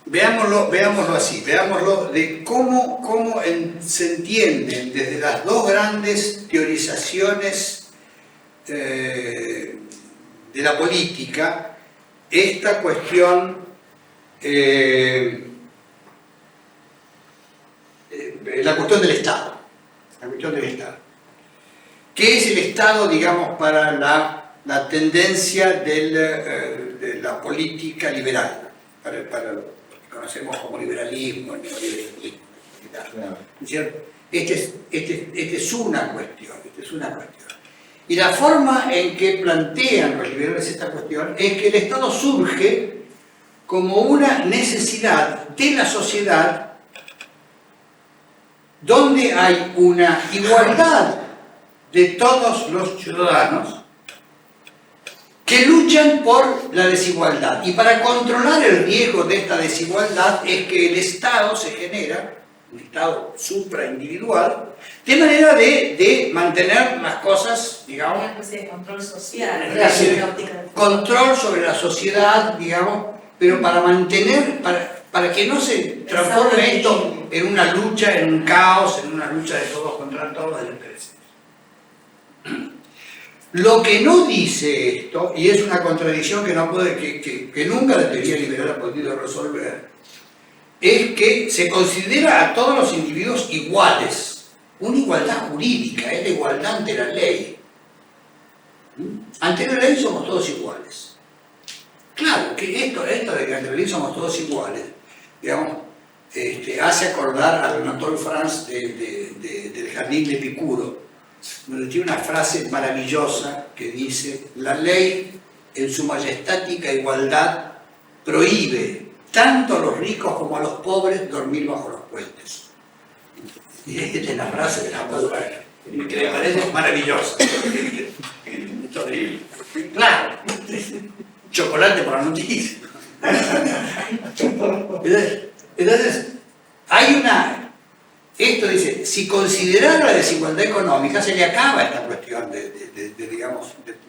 Veámoslo así, veámoslo de cómo se entienden desde las dos grandes teorizaciones de la política esta cuestión la cuestión del Estado. ¿Qué es el Estado, digamos, para la tendencia de la política liberal? Para lo que conocemos como liberalismo, neoliberalismo, ¿cierto? Esta es una cuestión. Y la forma en que plantean los liberales esta cuestión es que el Estado surge como una necesidad de la sociedad donde hay una igualdad de todos los ciudadanos que luchan por la desigualdad. Y para controlar el riesgo de esta desigualdad es que el Estado se genera, un Estado supraindividual, de manera de mantener las cosas, digamos... Una especie de control social. Control sobre la sociedad, digamos, pero para mantener, para que no se transforme esto en una lucha, en un caos, en una lucha de todos contra todos, del intereses. Lo que no dice esto, y es una contradicción que nunca la teoría liberal ha podido resolver, es que se considera a todos los individuos iguales, una igualdad jurídica, es la igualdad ante la ley. Ante la ley somos todos iguales. Claro, que esto de que ante la ley somos todos iguales, digamos, hace acordar al Anatole France del Jardín de Epicuro, donde tiene una frase maravillosa que dice: la ley en su majestática igualdad prohíbe tanto a los ricos como a los pobres dormir bajo los puentes. Y esta es la frase de la madura, que me parece maravillosa. Claro, chocolate por la noticia. Entonces, hay una... Esto dice, si considerara la desigualdad económica, se le acaba esta cuestión de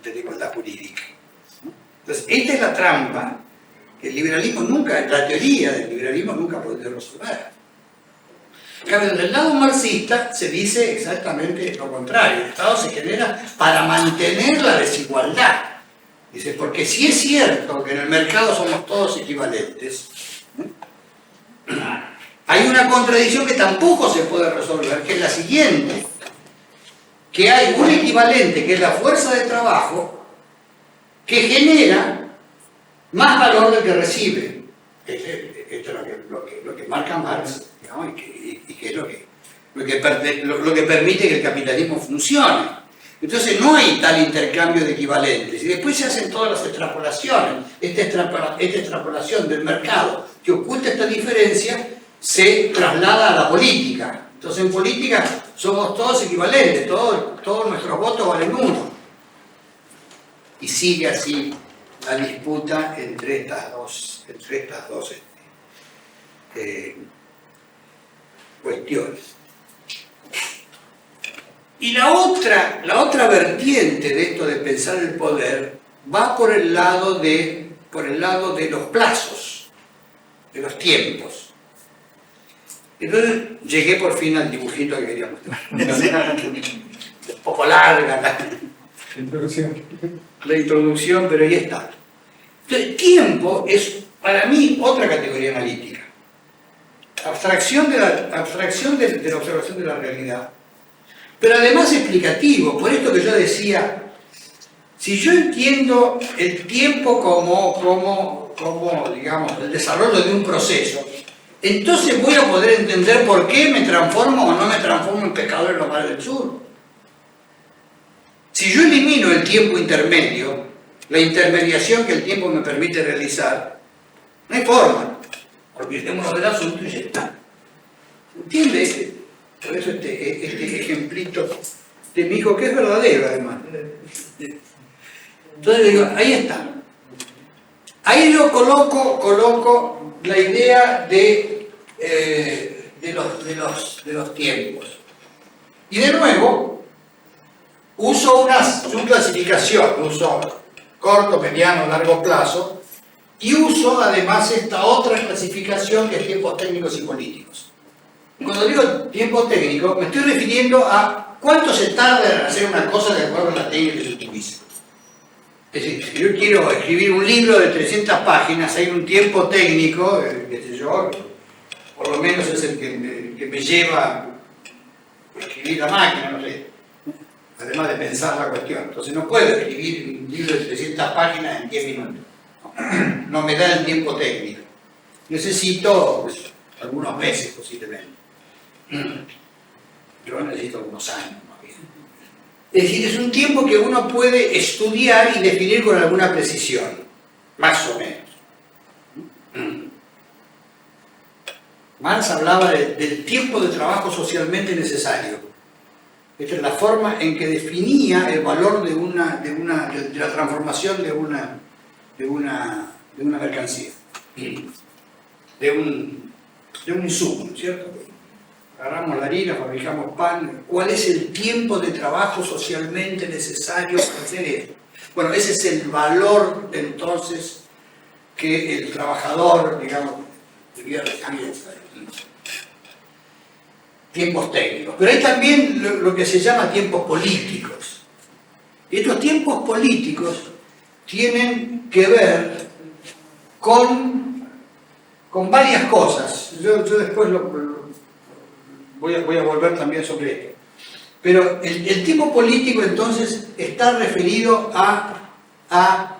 la igualdad jurídica. Entonces, esta es la trampa que el liberalismo nunca, la teoría del liberalismo nunca ha podido resolver. En cambio, desde el lado marxista se dice exactamente lo contrario. El Estado se genera para mantener la desigualdad. Dice, porque si es cierto que en el mercado somos todos equivalentes, hay una contradicción que tampoco se puede resolver, que es la siguiente. que hay un equivalente, que es la fuerza de trabajo, que genera más valor del que recibe. Esto es lo que marca Marx, ¿no? y que es lo que permite que el capitalismo funcione. Entonces no hay tal intercambio de equivalentes. Y después se hacen todas las extrapolaciones. Esta extrapolación del mercado que oculta esta diferencia se traslada a la política. Entonces en política somos todos equivalentes, todos nuestros votos valen uno. Y sigue así la disputa entre estas dos cuestiones. Y la otra vertiente de esto de pensar el poder va por el lado de los plazos, de los tiempos. Entonces llegué por fin al dibujito que quería mostrar. Un poco larga la introducción, pero ahí está. Entonces, tiempo es para mí otra categoría analítica. Abstracción de la observación de la realidad. Pero además explicativo, por esto que yo decía, si yo entiendo el tiempo como digamos, el desarrollo de un proceso, entonces voy a poder entender por qué me transformo o no me transformo en pescador en los mares del sur. Si yo elimino el tiempo intermedio, la intermediación que el tiempo me permite realizar, no hay forma. Olvidémonos del asunto y ya está. ¿Entiende? Por eso este ejemplito de mi hijo, que es verdadero además. Entonces digo, ahí está. Ahí yo coloco la idea de los tiempos. Y de nuevo, uso una clasificación, uso corto, mediano, largo plazo, y uso además esta otra clasificación que es tiempos técnicos y políticos. Cuando digo tiempo técnico, me estoy refiriendo a cuánto se tarda en hacer una cosa de acuerdo a la técnica que se utiliza. Es decir, si yo quiero escribir un libro de 300 páginas, hay un tiempo técnico, qué sé yo, por lo menos es el que me lleva a escribir la máquina, no sé, además de pensar la cuestión. Entonces no puedo escribir un libro de 300 páginas en 10 minutos. No me da el tiempo técnico. Necesito algunos meses posiblemente. Yo necesito algunos años más bien. Es decir, es un tiempo que uno puede estudiar y definir con alguna precisión, más o menos. Marx hablaba del tiempo de trabajo socialmente necesario. Esta es la forma en que definía el valor de la transformación de una mercancía, de un insumo, ¿no es cierto? Agarramos la harina, fabricamos pan. ¿Cuál es el tiempo de trabajo socialmente necesario para hacer esto? Bueno, ese es el valor entonces que el trabajador, digamos, debía recibir. Tiempos técnicos. Pero hay también lo que se llama tiempos políticos. Y estos tiempos políticos tienen que ver con varias cosas. Yo después voy a volver también sobre esto. Pero el tiempo político entonces está referido a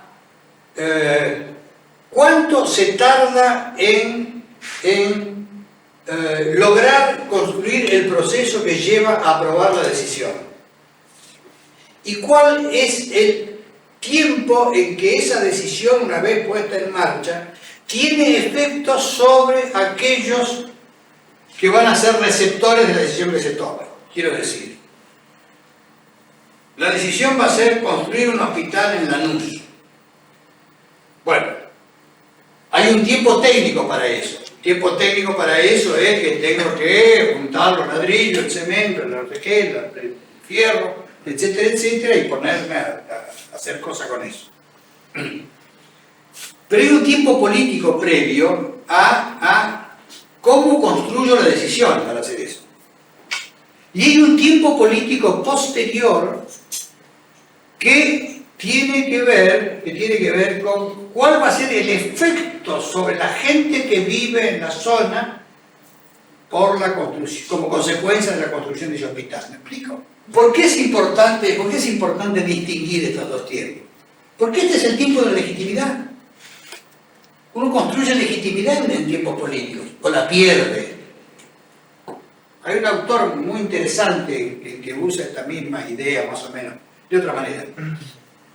cuánto se tarda en lograr construir el proceso que lleva a aprobar la decisión. Y cuál es el tiempo en que esa decisión, una vez puesta en marcha, tiene efectos sobre aquellos que van a ser receptores de la decisión que se toma. Quiero decir, la decisión va a ser construir un hospital en Lanús. Bueno, hay un tiempo técnico para eso. El tiempo técnico para eso es que tengo que juntar los ladrillos, el cemento, el fierro, etcétera, etcétera, y ponerme a hacer cosas con eso. Pero hay un tiempo político previo a cómo construyo la decisión para hacer eso. Y hay un tiempo político posterior que tiene que ver con cuál va a ser el efecto sobre la gente que vive en la zona por la construcción, como consecuencia de la construcción de ese hospital. ¿Me explico? ¿Por qué es importante distinguir estos dos tiempos? Porque este es el tiempo de la legitimidad. Uno construye legitimidad en tiempos políticos, o la pierde. Hay un autor muy interesante que usa esta misma idea, más o menos, de otra manera,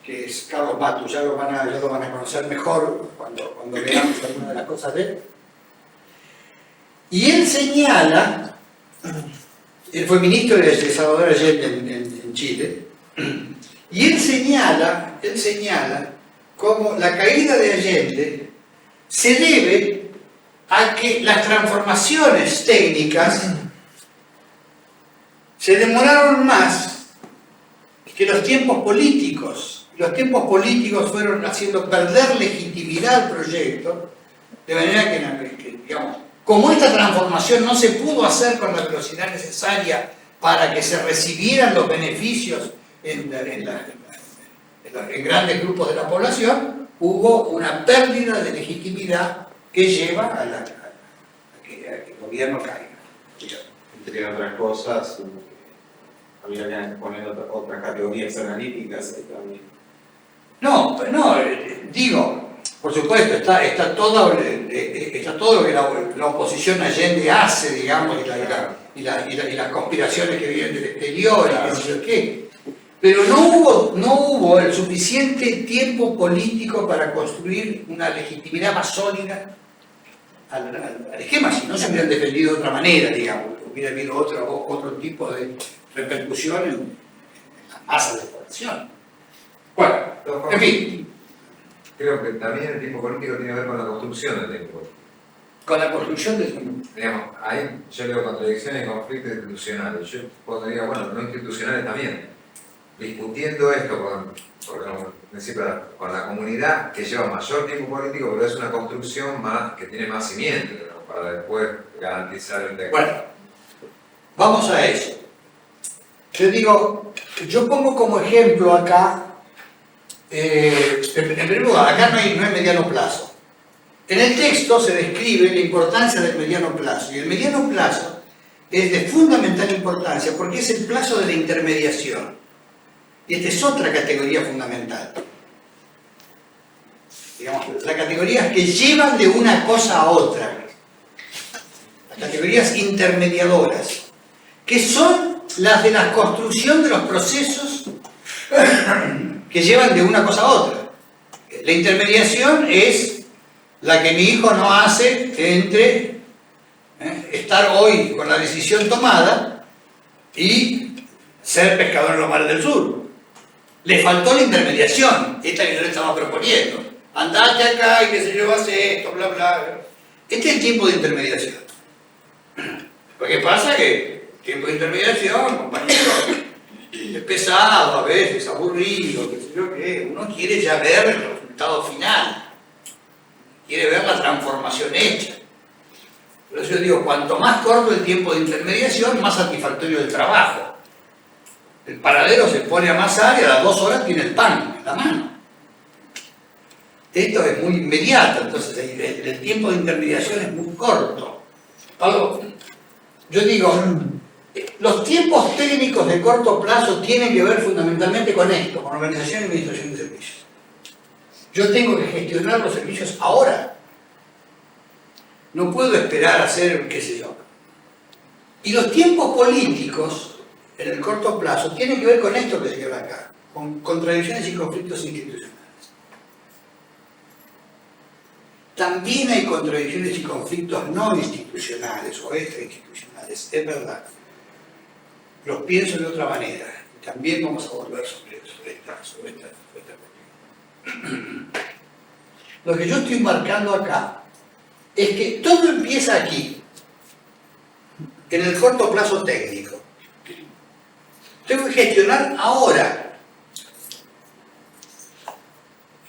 que es Carlos Matus. Ya lo van a conocer mejor cuando veamos alguna de las cosas de él. Y él señala, él fue ministro de Salvador Allende en Chile, y él señala cómo la caída de Allende se debe a que las transformaciones técnicas se demoraron más que los tiempos políticos. Los tiempos políticos fueron haciendo perder legitimidad al proyecto, de manera que digamos, como esta transformación no se pudo hacer con la velocidad necesaria para que se recibieran los beneficios en grandes grupos de la población, hubo una pérdida de legitimidad que lleva a que el gobierno caiga. Entre otras cosas, había que poner otras categorías analíticas ahí también. No, digo, por supuesto, está todo lo que la oposición Allende hace, digamos, y las conspiraciones que vienen del exterior y qué sé yo qué. Pero no hubo el suficiente tiempo político para construir una legitimidad más sólida al esquema, si no se hubieran defendido de otra manera, digamos, hubiera habido otro tipo de repercusión en la masa de la población. Bueno, en fin. Creo que también el tiempo político tiene que ver con la construcción del tiempo político. Con la construcción del... Digamos, ahí yo veo contradicciones y conflictos institucionales. Yo podría, bueno, no institucionales también, discutiendo esto con la comunidad que lleva mayor tiempo político, pero es una construcción más que tiene más cimiento, ¿no? Para después garantizar el texto. Bueno, vamos a eso. Yo pongo como ejemplo acá, en primer lugar, acá no hay mediano plazo. En el texto se describe la importancia del mediano plazo, y el mediano plazo es de fundamental importancia porque es el plazo de la intermediación. Y esta es otra categoría fundamental. Digamos, las categorías que llevan de una cosa a otra. Las categorías intermediadoras, que son las de la construcción de los procesos que llevan de una cosa a otra. La intermediación es la que mi hijo no hace entre estar hoy con la decisión tomada y ser pescador en los mares del sur. Le faltó la intermediación, esta que yo le estaba proponiendo. Andate acá y qué sé yo, hace esto, bla, bla. Este es el tiempo de intermediación. Lo que pasa es que el tiempo de intermediación, compañero, es pesado a veces, aburrido, qué sé yo qué. Uno quiere ya ver el resultado final. Quiere ver la transformación hecha. Por eso yo digo, cuanto más corto el tiempo de intermediación, más satisfactorio el trabajo. El panadero se pone a amasar y a las 2 horas tiene el pan en la mano. Esto es muy inmediato, entonces el tiempo de intermediación es muy corto. Yo digo, los tiempos técnicos de corto plazo tienen que ver fundamentalmente con esto, con organización y administración de servicios. Yo tengo que gestionar los servicios ahora. No puedo esperar a hacer, qué sé yo. Y los tiempos políticos, en el corto plazo, tienen que ver con esto que se lleva acá, con contradicciones y conflictos institucionales. También hay contradicciones y conflictos no institucionales o extrainstitucionales, es verdad. Los pienso de otra manera. También vamos a volver sobre esta cuestión. Lo que yo estoy marcando acá es que todo empieza aquí, en el corto plazo técnico. Tengo que gestionar ahora.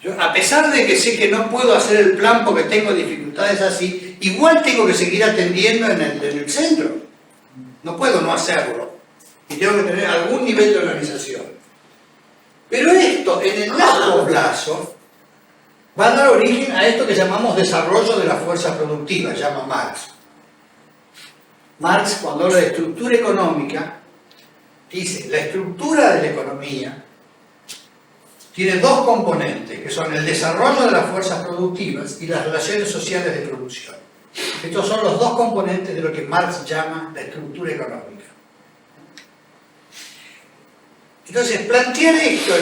Yo, a pesar de que sé que no puedo hacer el plan porque tengo dificultades así, igual tengo que seguir atendiendo en el centro. No puedo no hacerlo. Y tengo que tener algún nivel de organización. Pero esto, en el largo plazo, va a dar origen a esto que llamamos desarrollo de la fuerza productiva, llama Marx. Marx, cuando habla de estructura económica, dice, la estructura de la economía tiene dos componentes, que son el desarrollo de las fuerzas productivas y las relaciones sociales de producción. Estos son los dos componentes de lo que Marx llama la estructura económica. Entonces, plantear esto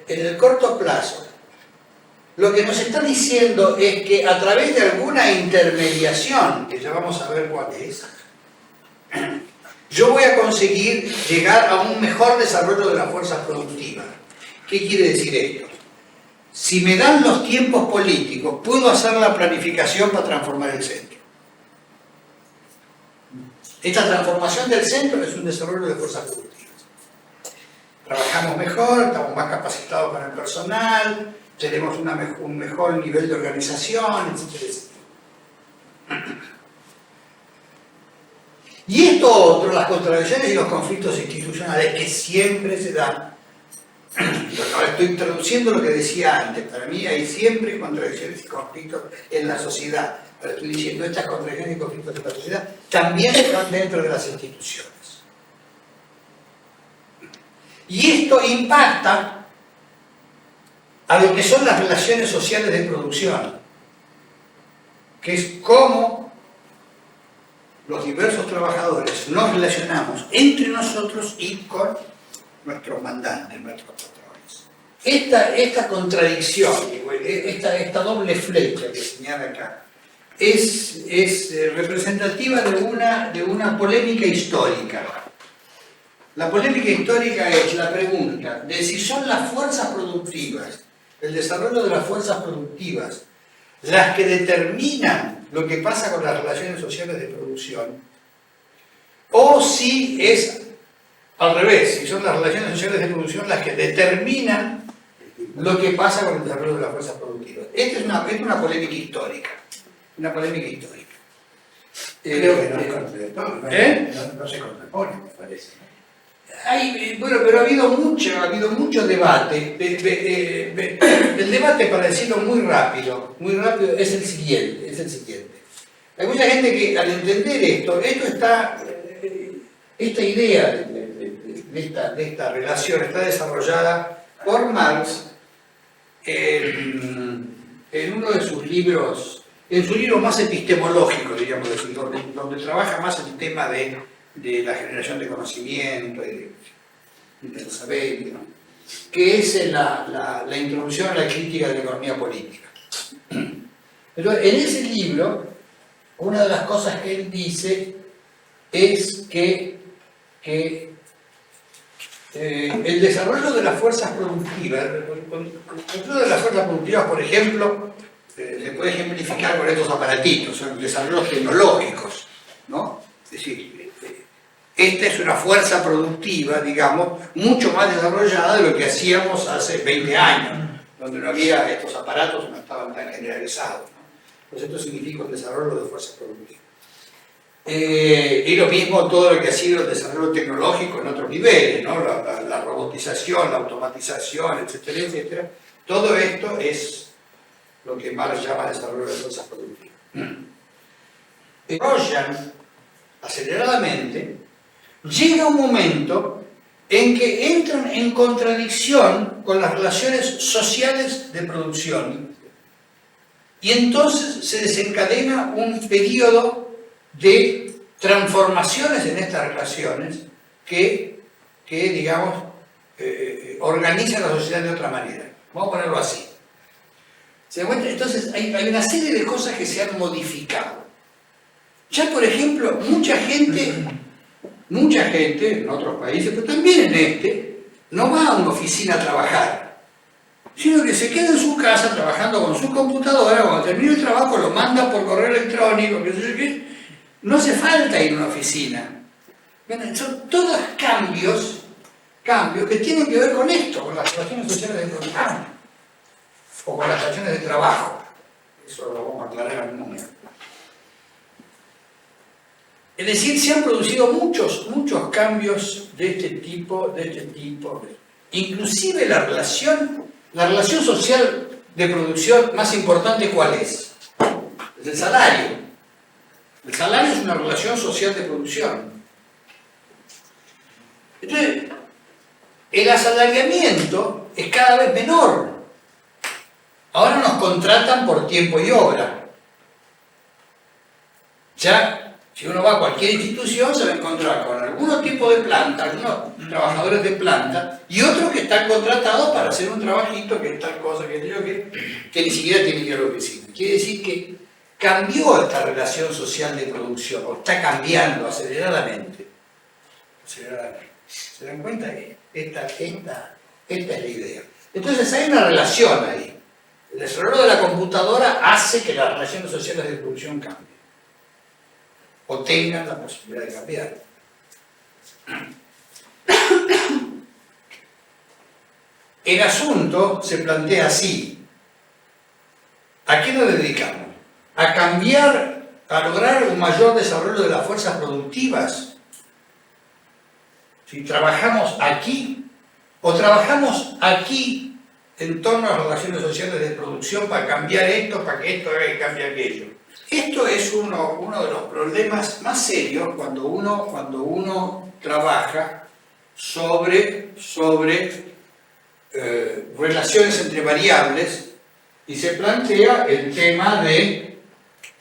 en el corto plazo, lo que nos está diciendo es que a través de alguna intermediación, que ya vamos a ver cuál es, yo voy a conseguir llegar a un mejor desarrollo de las fuerzas productivas. ¿Qué quiere decir esto? Si me dan los tiempos políticos, puedo hacer la planificación para transformar el centro. Esta transformación del centro es un desarrollo de fuerzas productivas. Trabajamos mejor, estamos más capacitados con el personal, tenemos un mejor nivel de organización, etcétera, etcétera. Y esto otro, las contradicciones y los conflictos institucionales que siempre se dan. Ahora estoy introduciendo lo que decía antes, para mí hay siempre contradicciones y conflictos en la sociedad. Ahora estoy diciendo estas contradicciones y conflictos en la sociedad también están dentro de las instituciones. Y esto impacta a lo que son las relaciones sociales de producción, que es cómo los diversos trabajadores nos relacionamos entre nosotros y con nuestros mandantes, nuestros patrones. Esta contradicción, esta doble flecha que señala acá, es representativa de una polémica histórica. La polémica histórica es la pregunta de si son las fuerzas productivas, el desarrollo de las fuerzas productivas, las que determinan lo que pasa con las relaciones sociales de producción, o si es al revés, si son las relaciones sociales de producción las que determinan lo que pasa con el desarrollo de las fuerzas productivas. Esta es una polémica histórica. Una polémica histórica. Creo que no es contradictorio, no se contrapone, me parece. Bueno, pero ha habido mucho debate. El debate, para decirlo muy rápido, es el siguiente. Hay mucha gente que al entender esta idea de esta relación está desarrollada por Marx en uno de sus libros, en su libro más epistemológico, diríamos, donde trabaja más el tema de la generación de conocimiento y del saber, ¿no? Que es la introducción a la crítica de la economía política. Pero en ese libro, una de las cosas que él dice es que el desarrollo de las fuerzas productivas, por ejemplo, se puede ejemplificar con estos aparatitos, son desarrollos tecnológicos, ¿no? Es decir, esta es una fuerza productiva, digamos, mucho más desarrollada de lo que hacíamos hace 20 años, donde no había estos aparatos, no estaban tan generalizados, ¿no? Pues esto significa un desarrollo de fuerza productiva. Y lo mismo todo lo que ha sido el desarrollo tecnológico en otros niveles, ¿no? La robotización, la automatización, etcétera, etcétera. Todo esto es lo que Marx llama desarrollo de fuerzas productivas. Desarrollan aceleradamente, llega un momento en que entran en contradicción con las relaciones sociales de producción y entonces se desencadena un periodo de transformaciones en estas relaciones que digamos, organizan la sociedad de otra manera. Vamos a ponerlo así. ¿Se dan cuenta? Entonces hay una serie de cosas que se han modificado. Ya, por ejemplo, mucha gente en otros países, pero también en no va a una oficina a trabajar, sino que se queda en su casa trabajando con su computadora, cuando termina el trabajo lo manda por correo electrónico, qué sé yo qué. No hace falta ir a una oficina. Son todos cambios que tienen que ver con esto, con las relaciones sociales de producción, o con las relaciones de trabajo. Eso lo vamos a aclarar en un momento. Es decir, se han producido muchos cambios de este tipo. Inclusive la relación social de producción más importante, ¿cuál es? Es el salario. El salario es una relación social de producción. Entonces, el asalariamiento es cada vez menor. Ahora nos contratan por tiempo y obra. Ya, si uno va a cualquier institución, se va a encontrar con algunos tipos de planta, algunos trabajadores de planta, y otros que están contratados para hacer un trabajito, que es tal cosa, que ni siquiera tienen que ir a la oficina. Quiere decir que cambió esta relación social de producción, o está cambiando aceleradamente. ¿Se dan cuenta? Esta es la idea. Entonces hay una relación ahí. El desarrollo de la computadora hace que las relaciones sociales de producción cambien. O tengan la posibilidad de cambiar. El asunto se plantea así. ¿A qué nos dedicamos? ¿A cambiar, a lograr un mayor desarrollo de las fuerzas productivas? Si trabajamos aquí, o trabajamos aquí en torno a las relaciones sociales de producción para cambiar esto, para que esto cambie aquello. Esto es uno de los problemas más serios cuando uno trabaja sobre relaciones entre variables y se plantea el tema de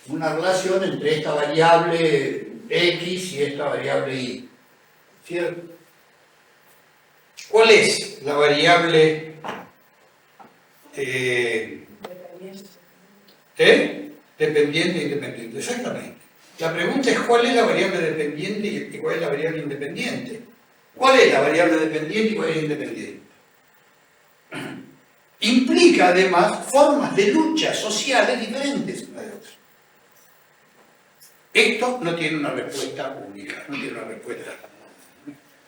una relación entre esta variable X y esta variable Y. ¿Cierto? ¿Cuál es la variable dependiente e independiente? Exactamente. La pregunta es cuál es la variable dependiente y cuál es la variable independiente. ¿Cuál es la variable dependiente y cuál es la independiente? Implica además formas de lucha sociales diferentes una de otra. Esto no tiene una respuesta única, no tiene una respuesta.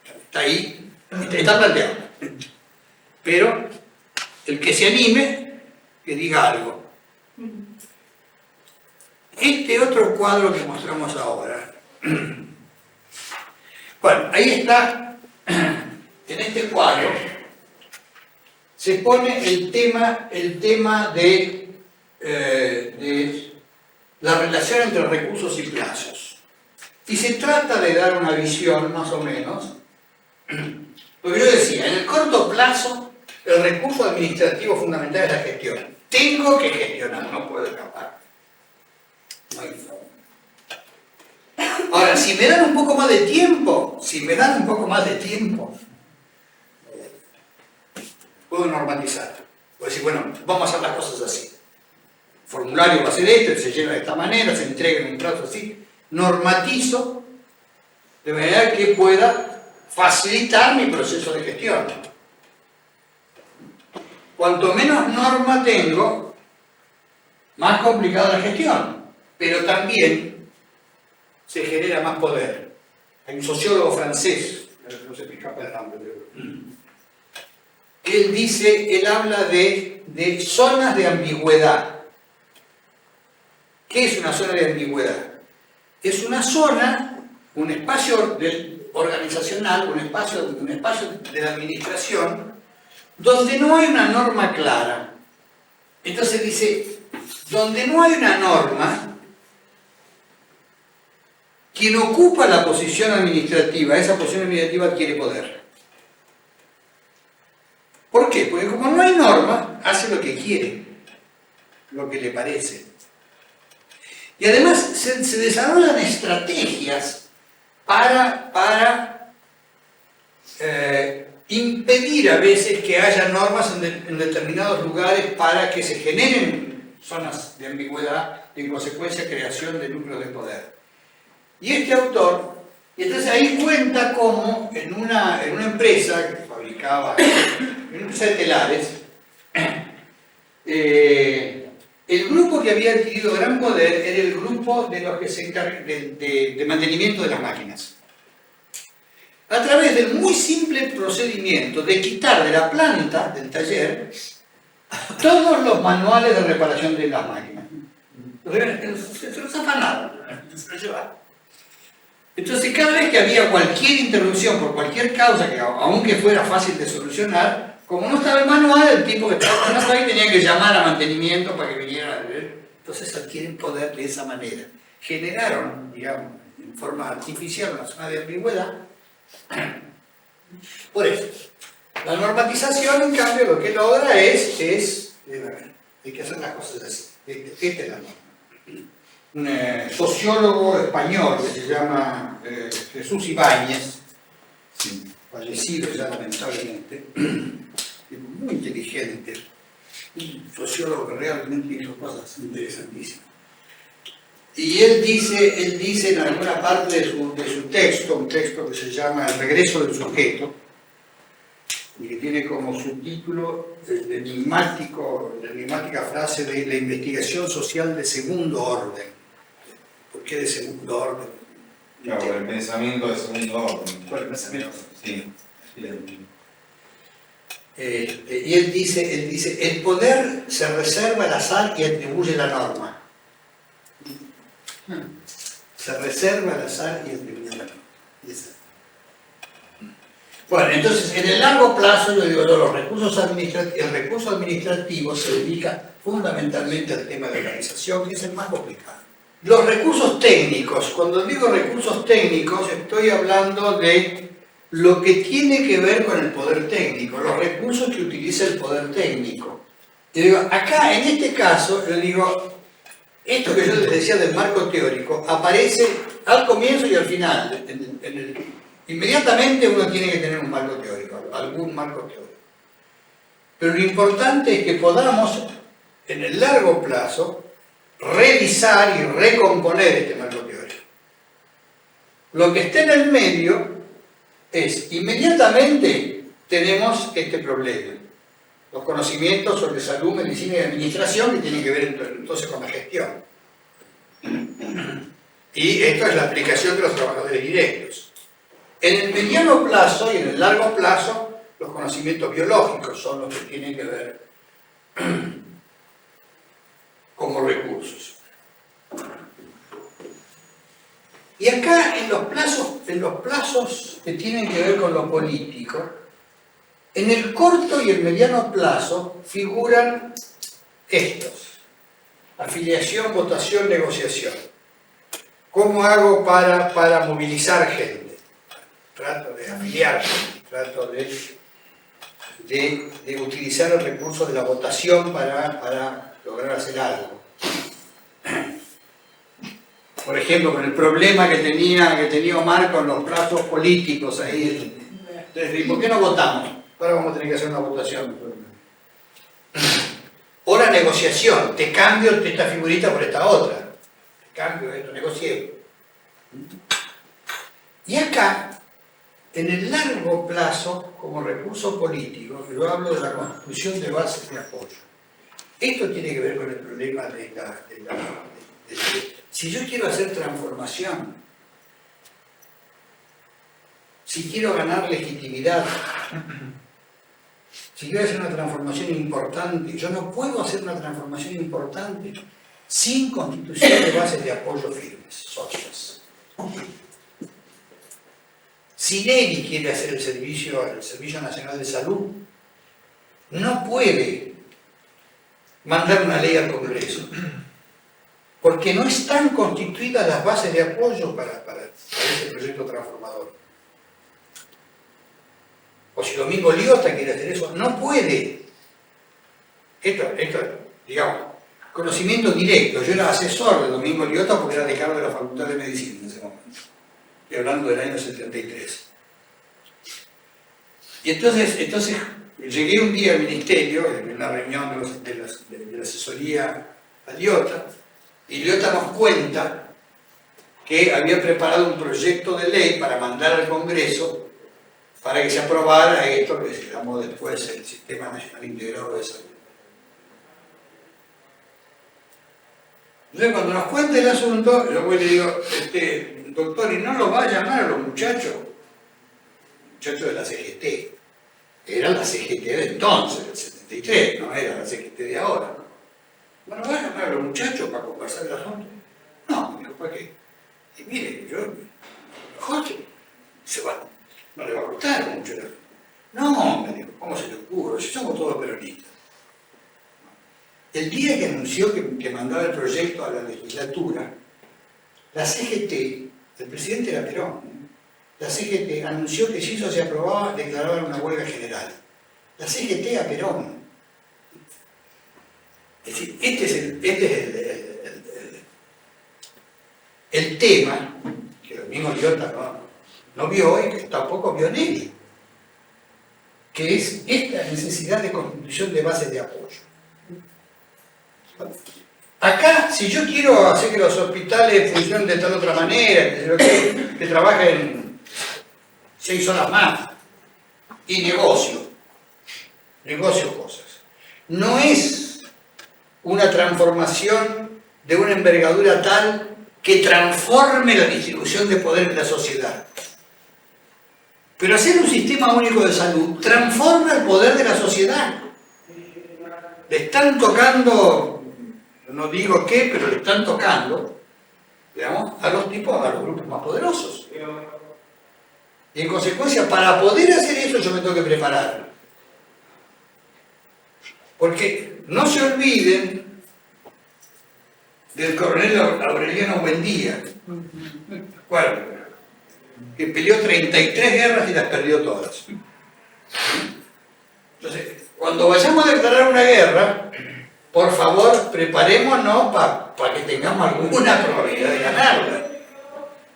Está ahí, está planteado. Pero el que se anime, que diga algo. Este otro cuadro que mostramos ahora. Bueno, ahí está, en este cuadro, se pone el tema de la relación entre recursos y plazos. Y se trata de dar una visión, más o menos, porque yo decía, en el corto plazo, el recurso administrativo fundamental es la gestión. Tengo que gestionar, no puedo escapar. No hay forma. Ahora, si me dan un poco más de tiempo, puedo normatizar. Puedo decir, bueno, vamos a hacer las cosas así. El formulario va a ser este, se llena de esta manera, se entrega en un plazo así. Normatizo de manera que pueda facilitar mi proceso de gestión. Cuanto menos norma tengo, más complicada la gestión. Pero también se genera más poder. Hay un sociólogo francés, no se me escapa el nombre, él habla de zonas de ambigüedad. ¿Qué es una zona de ambigüedad? Es una zona, un espacio organizacional, un espacio de la administración, donde no hay una norma clara. Entonces dice, donde no hay una norma, quien ocupa la posición administrativa, esa posición administrativa adquiere poder. ¿Por qué? Porque como no hay norma, hace lo que quiere, lo que le parece. Y además se desarrollan estrategias para impedir a veces que haya normas en determinados lugares para que se generen zonas de ambigüedad y en consecuencia creación de núcleos de poder. Y este autor, y entonces ahí cuenta cómo en una empresa que fabricaba, en una empresa de telares, el grupo que había adquirido gran poder era el grupo de los que se encargan de mantenimiento de las máquinas. A través del muy simple procedimiento de quitar de la planta del taller todos los manuales de reparación de las máquinas. Se los afanaron, se los llevaron. Entonces, cada vez que había cualquier interrupción por cualquier causa, que aunque fuera fácil de solucionar, como no estaba el manual, el tipo que estaba trabajando ahí tenía que llamar a mantenimiento para que vinieran a ver. Entonces adquieren poder de esa manera. Generaron, digamos, en forma artificial una zona de ambigüedad Por eso, la normatización, en cambio, lo que logra es hay que hacer las cosas así. Esta es la norma. Un sociólogo español que se llama Jesús Ibáñez, fallecido ya lamentablemente, muy inteligente, un sociólogo que realmente hizo cosas interesantísimas. Y él dice en alguna parte de su texto, un texto que se llama El regreso del sujeto, y que tiene como subtítulo la enigmática frase de la investigación social de segundo orden. ¿Por qué de segundo orden? Claro, el pensamiento de segundo orden. Por el pensamiento. Sí. Y él dice, el poder se reserva al azar y atribuye la norma. Se reserva al azar y atribuye la norma. Bueno, entonces, en el largo plazo, yo digo, el recurso administrativo se dedica fundamentalmente al tema de organización, que es el más complicado. Los recursos técnicos, cuando digo recursos técnicos, estoy hablando de lo que tiene que ver con el poder técnico, los recursos que utiliza el poder técnico. Y digo, acá, en este caso, yo digo, esto que yo les decía del marco teórico, aparece al comienzo y al final. Inmediatamente uno tiene que tener un marco teórico, algún marco teórico. Pero lo importante es que podamos, en el largo plazo, revisar y recomponer este marco teórico. Lo que está en el medio es, inmediatamente tenemos este problema. Los conocimientos sobre salud, medicina y administración que tienen que ver entonces con la gestión. Y esto es la aplicación de los trabajadores directos. En el mediano plazo y en el largo plazo, los conocimientos biológicos son los que tienen que ver como recursos. Y acá, en los plazos que tienen que ver con lo político, en el corto y el mediano plazo figuran estos: afiliación, votación, negociación. ¿Cómo hago para movilizar gente? Trato de afiliar, trato de utilizar el recurso de la votación para lograr hacer algo. Por ejemplo, con el problema que tenía Omar con los plazos políticos ahí. Entonces, ¿por qué no votamos? Ahora vamos a tener que hacer una votación. O la negociación, te cambio esta figurita por esta otra. Te cambio esto, negociemos. Y acá, en el largo plazo, como recurso político, yo hablo de la constitución de bases de apoyo. Esto tiene que ver con el problema de si yo quiero hacer transformación, si quiero ganar legitimidad, si quiero hacer una transformación importante, yo no puedo hacer una transformación importante sin constitución de bases de apoyo firmes, sólidas. Si Neri quiere hacer el Servicio Nacional de Salud, no puede mandar una ley al Congreso, porque no están constituidas las bases de apoyo para ese proyecto transformador. O si Domingo Liotta quiere hacer eso, no puede. Esto, digamos, conocimiento directo. Yo era asesor de Domingo Liotta porque era decano de la Facultad de Medicina en ese momento. Estoy hablando del año 73. Y entonces llegué un día al ministerio, en una reunión de la asesoría a Liotta, y Liotta nos cuenta que había preparado un proyecto de ley para mandar al Congreso para que se aprobara esto que se llamó después el Sistema Nacional Integrado de Salud. Entonces, cuando nos cuenta el asunto, yo voy y le digo, doctor, ¿y no lo va a llamar a los muchachos? Muchachos de la CGT. Era la CGT de entonces, del 73, no era la CGT de ahora. Bueno, ¿va a llamar a los muchachos para conversar el asunto? No, me dijo, ¿para qué? Y mire, Jorge, se va, no le va a gustar mucho. No, me dijo, ¿cómo se le ocurre? Si somos todos peronistas. El día que anunció que mandaba el proyecto a la legislatura, la CGT, el presidente era Perón, La CGT anunció que si eso se aprobaba, declaraban una huelga general. La CGT a Perón. Es decir, este es el tema que el mismo Liotta no vio y que tampoco vio Nelly, que es esta necesidad de constitución de bases de apoyo. Acá, si yo quiero hacer que los hospitales funcionen de tal otra manera, que trabajen 6 horas más, y negocio cosas. No es una transformación de una envergadura tal que transforme la distribución de poder en la sociedad. Pero hacer un sistema único de salud transforma el poder de la sociedad. Le están tocando, no digo qué, pero le están tocando, digamos, a los grupos más poderosos. Y en consecuencia, para poder hacer eso yo me tengo que preparar. Porque no se olviden del coronel Aureliano Buendía, que peleó 33 guerras y las perdió todas. Entonces, cuando vayamos a declarar una guerra, por favor, preparémonos para que tengamos alguna probabilidad de ganarla.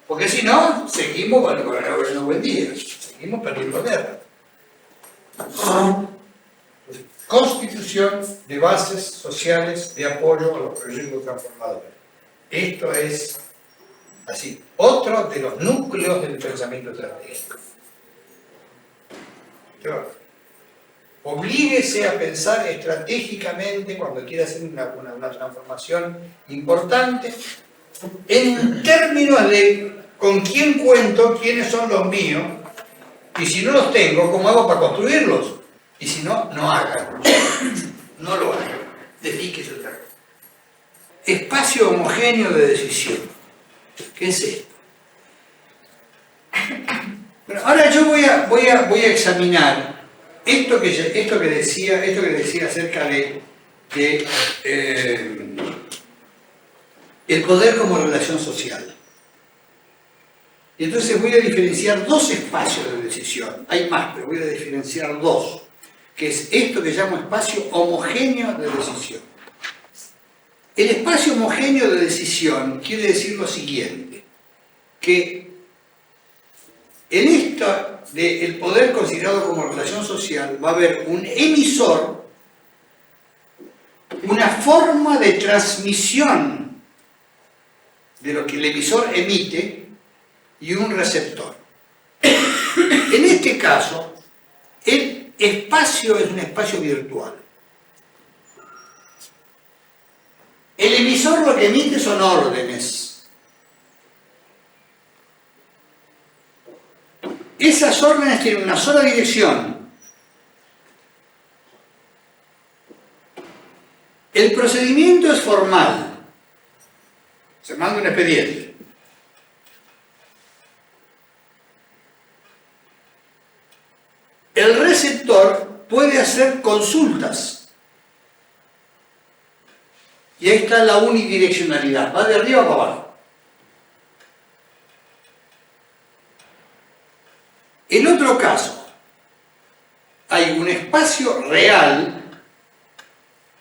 Porque si no, seguimos con el coronel Aureliano Buendía, seguimos perdiendo guerras. Constitución de bases sociales de apoyo a los proyectos transformadores. Esto es así, otro de los núcleos del pensamiento estratégico. Oblíguese a pensar estratégicamente cuando quiera hacer una transformación importante en términos de con quién cuento, quiénes son los míos, y si no los tengo, ¿cómo hago para construirlos? Y si no, no hagan. No lo hagan. Dedíquese otra cosa. Espacio homogéneo de decisión. ¿Qué es esto? Bueno, ahora yo voy a examinar esto que decía acerca de el poder como relación social. Y entonces voy a diferenciar 2 espacios de decisión. Hay más, pero voy a diferenciar 2. Que es esto que llamo espacio homogéneo de decisión. El espacio homogéneo de decisión quiere decir lo siguiente, que en esto del poder considerado como relación social va a haber un emisor, una forma de transmisión de lo que el emisor emite y un receptor. En este caso, el espacio es un espacio virtual. El emisor lo que emite son órdenes. Esas órdenes tienen una sola dirección. El procedimiento es formal. Se manda un expediente. El receptor puede hacer consultas. Y ahí está la unidireccionalidad, va de arriba para abajo. En otro caso, hay un espacio real,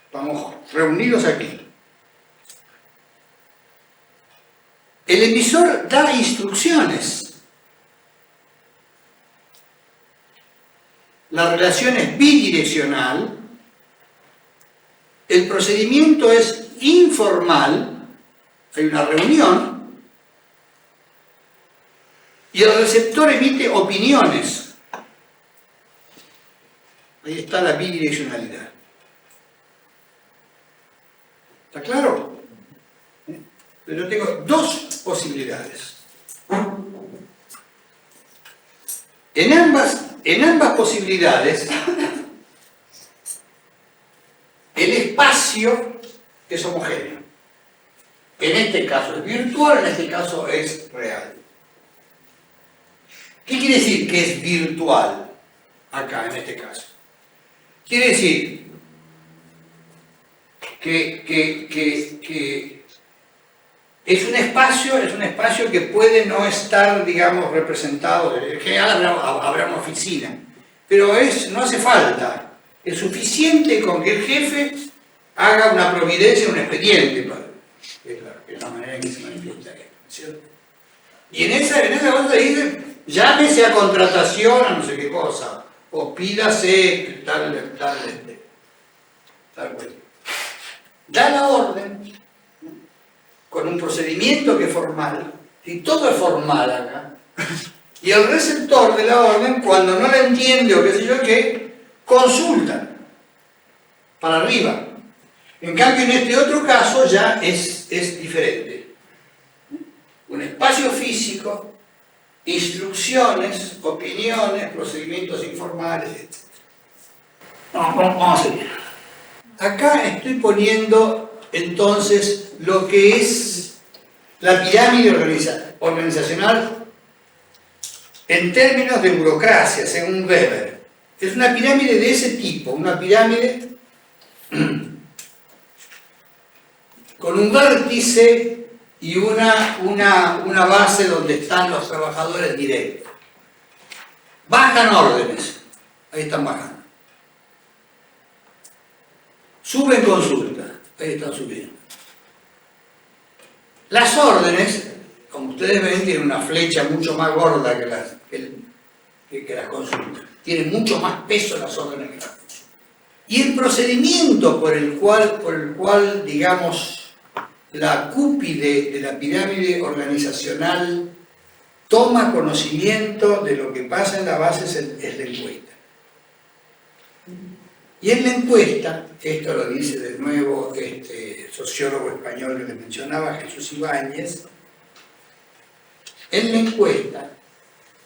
estamos reunidos aquí. El emisor da instrucciones. La relación es bidireccional, el procedimiento es informal, hay una reunión, y el receptor emite opiniones. Ahí está la bidireccionalidad. ¿Está claro? Pero tengo 2 posibilidades. En ambas posibilidades, el espacio es homogéneo. En este caso es virtual, en este caso es real. ¿Qué quiere decir que es virtual acá, en este caso? Quiere decir que es un espacio que puede no estar, digamos, representado. En general habrá una oficina, pero no hace falta. Es suficiente con que el jefe haga una providencia, un expediente, que es la manera en que se manifiesta esto, ¿cierto? Y en esa cosa dice, llámese a contratación a no sé qué cosa, o pídase tal cuestión. Da la orden con un procedimiento que es formal, y todo es formal acá, y el receptor de la orden, cuando no la entiende o qué sé yo qué, consulta para arriba. En cambio, en este otro caso ya es diferente. Un espacio físico, instrucciones, opiniones, procedimientos informales, etc. Vamos a seguir. Acá estoy poniendo entonces lo que es la pirámide organizacional en términos de burocracia, según Weber. Es una pirámide de ese tipo, una pirámide con un vértice y una base donde están los trabajadores directos. Bajan órdenes, ahí están bajando. Suben consulta, ahí están subiendo. Las órdenes, como ustedes ven, tienen una flecha mucho más gorda que las consultas. Tienen mucho más peso las órdenes que las consultas. Y el procedimiento por el cual digamos, la cúpide de la pirámide organizacional toma conocimiento de lo que pasa en la base es la encuesta. Y en la encuesta, esto lo dice de nuevo este sociólogo español que les mencionaba, Jesús Ibáñez, en la encuesta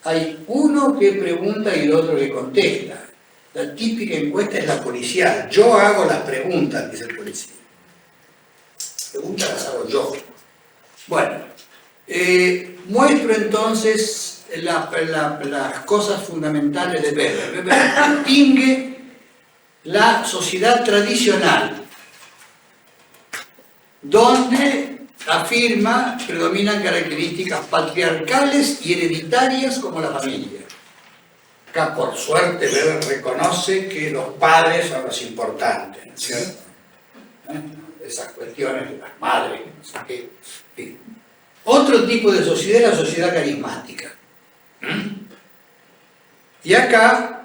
hay uno que pregunta y el otro que contesta. La típica encuesta es la policial. Yo hago las preguntas, dice el policía. Preguntas las hago yo. Bueno, muestro entonces las cosas fundamentales de Weber. Weber distingue la sociedad tradicional, donde afirma predominan características patriarcales y hereditarias como la familia. Acá, por suerte, Weber reconoce que los padres son los importantes, ¿no es cierto? Esas cuestiones de las madres, no sé qué. Sí. Otro tipo de sociedad es la sociedad carismática. Y acá,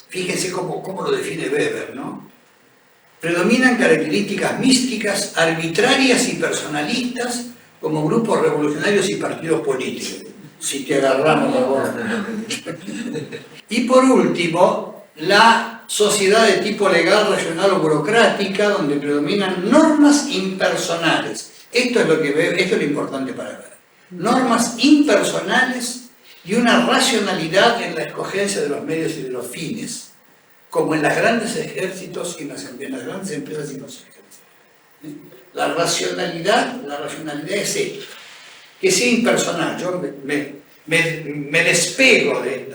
fíjense cómo lo define Weber, ¿no? Predominan características místicas, arbitrarias y personalistas como grupos revolucionarios y partidos políticos. Si te agarramos la bola. Y por último, la sociedad de tipo legal, regional o burocrática, donde predominan normas impersonales. Esto es lo importante para ver. Normas impersonales y una racionalidad en la escogencia de los medios y de los fines, como en los grandes ejércitos y en las grandes empresas y los ejércitos. La racionalidad es esto, que sea impersonal. Yo me despego de